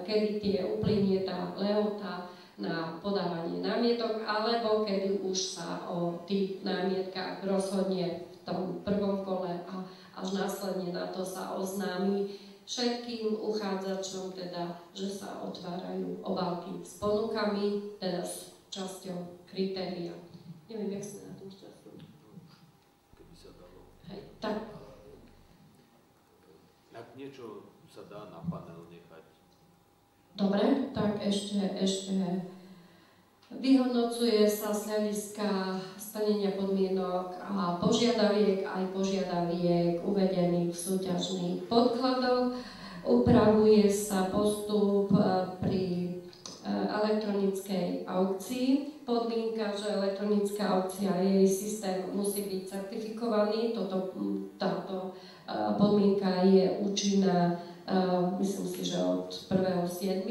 kedy tie uplynie tá lehota na podávanie námietok, alebo kedy už sa o tých námietkách rozhodne v tom prvom kole a až následne na to sa oznámi všetkým uchádzačom, teda, že sa otvárajú obálky s ponukami, teda s časťou kritéria. Neviem, jak sme na tom šťastnom. Keby sa dalo. Hej, tak. Ak niečo sa dá na panel nechať. Dobre, tak ešte vyhodnocuje sa z hľadiska splnenia podmienok a požiadaviek aj požiadaviek uvedených v súťažných podkladoch. Upravuje sa postup pri elektronickej aukcii. Podmienka, že elektronická aukcia a jej systém musí byť certifikovaný. Táto podmienka je účinná, myslím si, že od 1.7.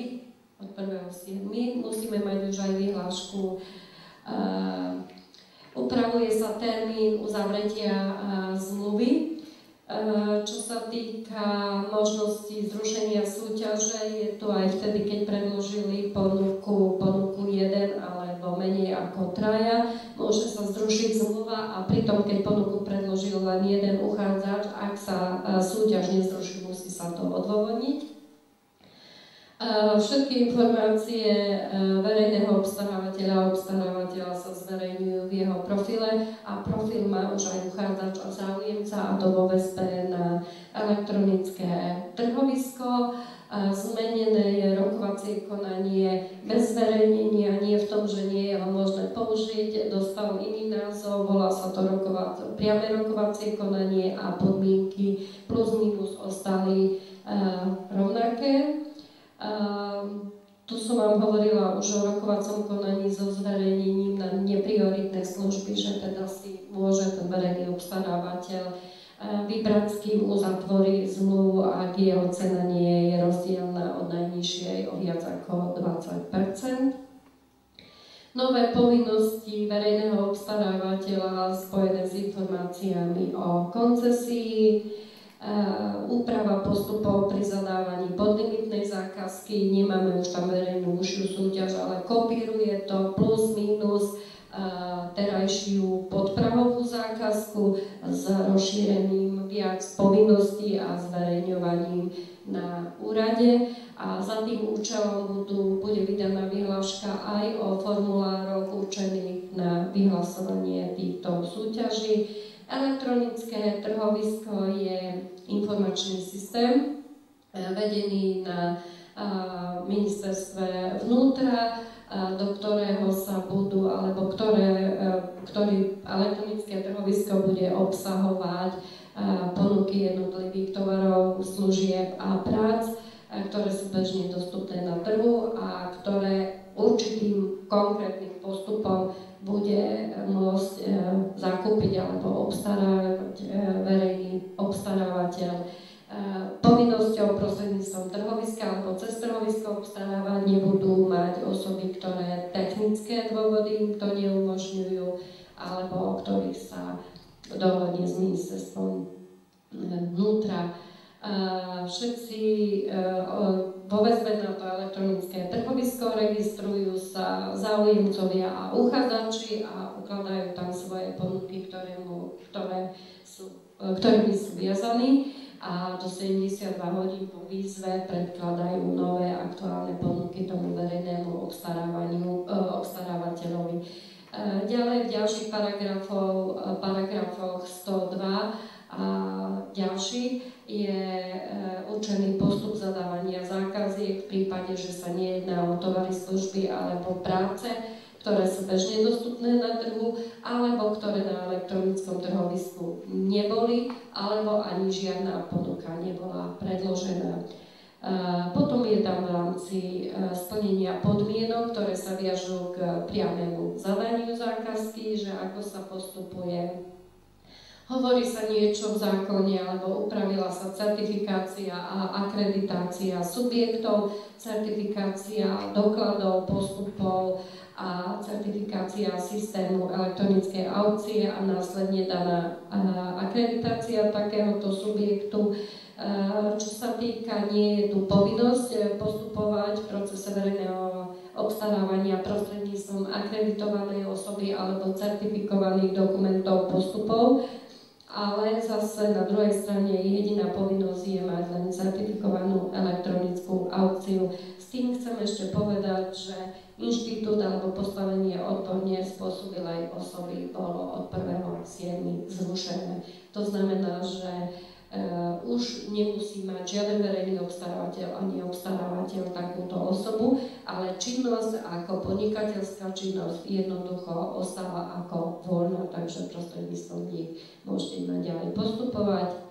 Musíme mať už aj vyhlášku. Upravuje sa termín uzavretia zmluvy. Čo sa týka možnosti zrušenia súťaže, je to aj vtedy, keď predložili ponuku jeden alebo menej ako traja, môže sa zrušiť zmluva a pritom, keď ponuku predložil len jeden uchádzač, ak sa súťaž nezruší, musí sa to odôvodniť. Všetky informácie verejného obstarávateľa sa zverejňujú v jeho profile a profil má už aj uchádzač a záujemca, a to vo väzbe na elektronické trhovisko. Zmenené je rokovacie konanie bez zverejnenia, nie v tom, že nie je ho možné použiť, dostal iný názov, volá sa to priame rokovacie konanie a podmienky plus minus ostali rovnaké. Tu som vám hovorila už o rokovacom konaní so zverejnením na neprioritné služby, že teda si môže ten verejný obstarávateľ vybrať, s kým uzatvorí zmluvu, ak jeho cena nie je rozdielna od najnižšej o viac ako 20%. Nové povinnosti verejného obstarávateľa spojené s informáciami o koncesii, úprava postupov pri zadávaní podlimitnej zákazky, nemáme už tam verejnú užšiu súťaž, ale kopíruje to plus minus terajšiu podprahovú zákazku s rozšírením viac povinností a zverejňovaním na úrade. A za tým účelom bude vydaná vyhláška aj o formulároch určených na vyhlasovanie týchto súťaží. Elektronické trhovisko je informačný systém vedený na ministerstve vnútra, do ktorého sa budú, alebo ktorý elektronické trhovisko bude obsahovať ponuky jednotlivých tovarov, služieb a prác, ktoré sú bežne dostupné na trhu a ktoré určitým konkrétnym postupom bude môcť zakúpiť alebo obstarávať verejný obstarávateľ. Povinnosťou prostredníctvom trhoviska alebo cez trhovisko obstarávať nebudú mať osoby, ktoré technické dôvody im to neumožňujú alebo o ktorých sa dohodne s ministerstvom vnútra. Všetci vo väzbe na to elektronické trhovisko registrujú sa záujemcovia a uchádzači a ukladajú tam svoje ponuky, ktorými sú viazaní, a do 72 hodín po výzve predkladajú nové aktuálne ponuky tomu verejnému obstarávateľovi. Ďalej v ďalších paragrafoch 102 a ďalší je určený postup zadávania zákaziek v prípade, že sa nejedná o tovary, služby alebo práce, ktoré sú bežne dostupné na trhu, alebo ktoré na elektronickom trhovisku neboli, alebo ani žiadna ponuka nebola predložená. Potom je tam v rámci splnenia podmienok, ktoré sa viažú k priamému zadaniu zákazky, že ako sa postupuje. Hovorí sa niečo v zákone, alebo upravila sa certifikácia a akreditácia subjektov, certifikácia dokladov, postupov a certifikácia systému elektronickej aukcie a následne daná akreditácia takéhoto subjektu. Čo sa týka, nie je tu povinnosť postupovať v procese verejného obstarávania prostredníctvom akreditovanej osoby alebo certifikovaných dokumentov postupov, ale zase na druhej strane jediná povinnosť je mať len certifikovanú elektronickú aukciu. S tým chcem ešte povedať, že inštitút alebo postavenie odborne spôsobilej osoby bolo od 1.7. zrušené. To znamená, že už nemusí mať žiaden verejný obstarávateľ ani obstarávateľ takúto osobu, ale činnosť ako podnikateľská činnosť jednoducho ostáva ako voľná, takže prostredníctvom nich môžete ďalej postupovať.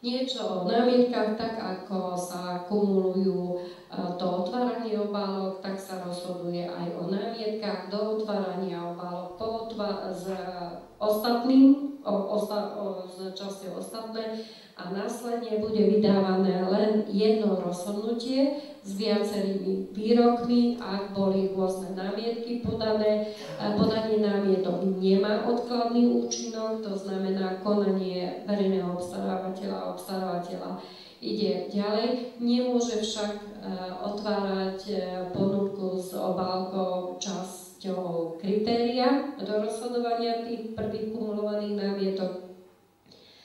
Niečo o námietkach, tak ako sa kumulujú to otváranie obálok, tak sa námietkach do otvárania obálok s ostatným, s časťou ostatné a následne bude vydávané len jedno rozhodnutie s viacerými výrokmi, ak boli rôzne námietky podané. Podanie námietok nemá odkladný účinok, to znamená konanie verejného obstarávateľa ide ďalej. Nemôže však otvárať ponuku s obálkou časťou kritéria do rozhodovania tých prvých kumulovaných námietok.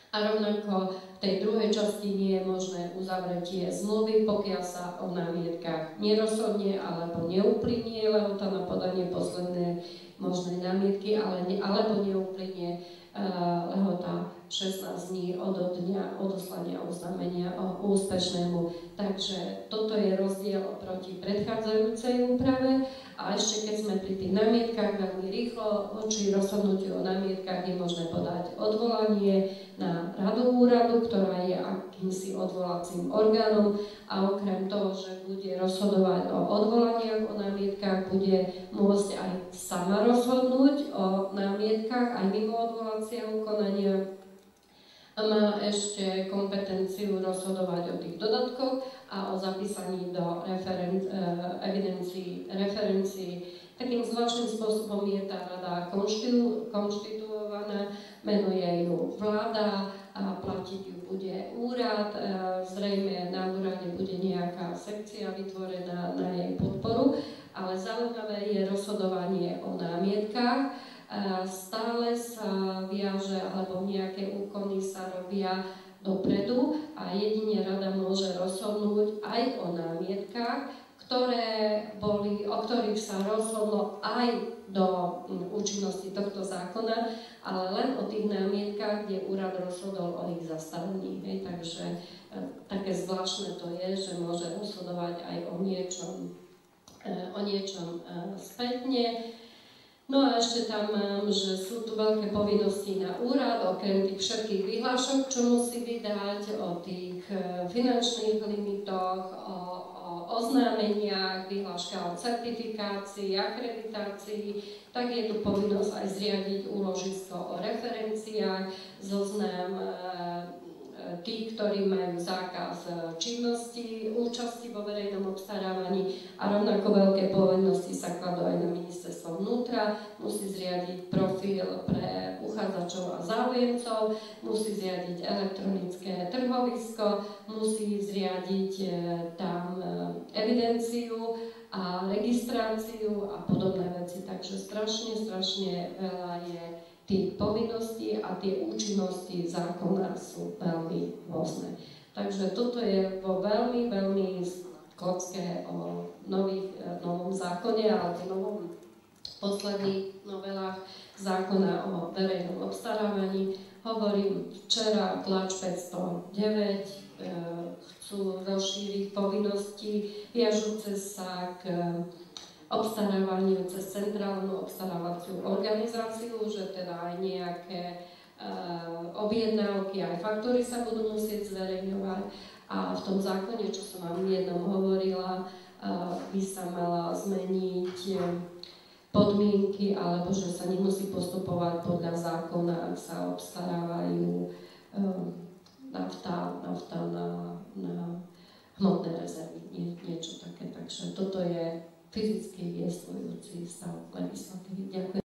A rovnako v tej druhej časti nie je možné uzavretie zmluvy, pokiaľ sa o námietkach nerozhodne alebo neuplynie lehota na podanie poslednej možnej námietky, alebo neuplynie lehota 16 dní od dňa odoslania oznámenia o úspešnému. Takže toto je rozdiel oproti predchádzajúcej úprave. A ešte keď sme pri tých námietkach, veľmi rýchlo voči rozhodnutiu o námietkach je možné podať odvolanie na radu úradu, ktorá je akýmsi odvolacím orgánom a okrem toho, že bude rozhodovať o odvolaniach o námietkach, bude môcť aj sama rozhodnúť o námietkach aj mimo odvolacieho konania. A má ešte kompetenciu rozhodovať o tých dodatkoch a o zapísaní do referencií. Takým zvláštnym spôsobom je tá rada konštituovaná, menuje ju vláda a platiť ju bude úrad. Zrejme na úrade bude nejaká sekcia vytvorená na jej podporu, ale zaujímavé je rozhodovanie o námietkach. Stále sa viaže, alebo nejaké úkony sa robia dopredu a jedine rada môže rozhodnúť aj o námietkach, o ktorých sa rozhodlo aj do účinnosti tohto zákona, ale len o tých námietkach, kde úrad rozhodol o ich zastavení. Takže také zvláštne to je, že môže rozhodovať aj o niečom spätne. No a ešte tam mám, že sú tu veľké povinnosti na úrad, okrem tých všetkých vyhlášok, čo musí vydať, o tých finančných limitoch, o oznámeniach, vyhláška o certifikácii, akreditácii, tak je tu povinnosť aj zriadiť úložisko o referenciách, zoznam tí, ktorí majú zákaz činnosti, účasti vo verejnom obstarávaní a rovnako veľké povinnosti sa kladú aj na ministerstvo vnútra, musí zriadiť profil pre uchádzačov a záujemcov, musí zriadiť elektronické trhovisko, musí zriadiť tam evidenciu a registráciu a podobné veci. Takže strašne veľa je tých povinností a tie účinnosti zákona sú veľmi rôzne. Takže toto je vo veľmi kocke o novom zákone alebo posledných novelách zákona o verejnom obstarávaní. Hovorím, včera tlač 509 chcú rozšíriť povinnosti viažúce sa k obstarávaniu cez centrálnu obstarávaciu organizáciu, že teda aj nejaké objednávky, aj faktúry sa budú musieť zverejňovať. A v tom zákone, čo som vám jednom hovorila, by sa mala zmeniť podmienky, alebo že sa nemusí postupovať podľa zákona, ak sa obstarávajú nafta na hmotné rezervy, niečo také. Takže toto je fyzicky existujúci stav legislatívy. Ďakujem.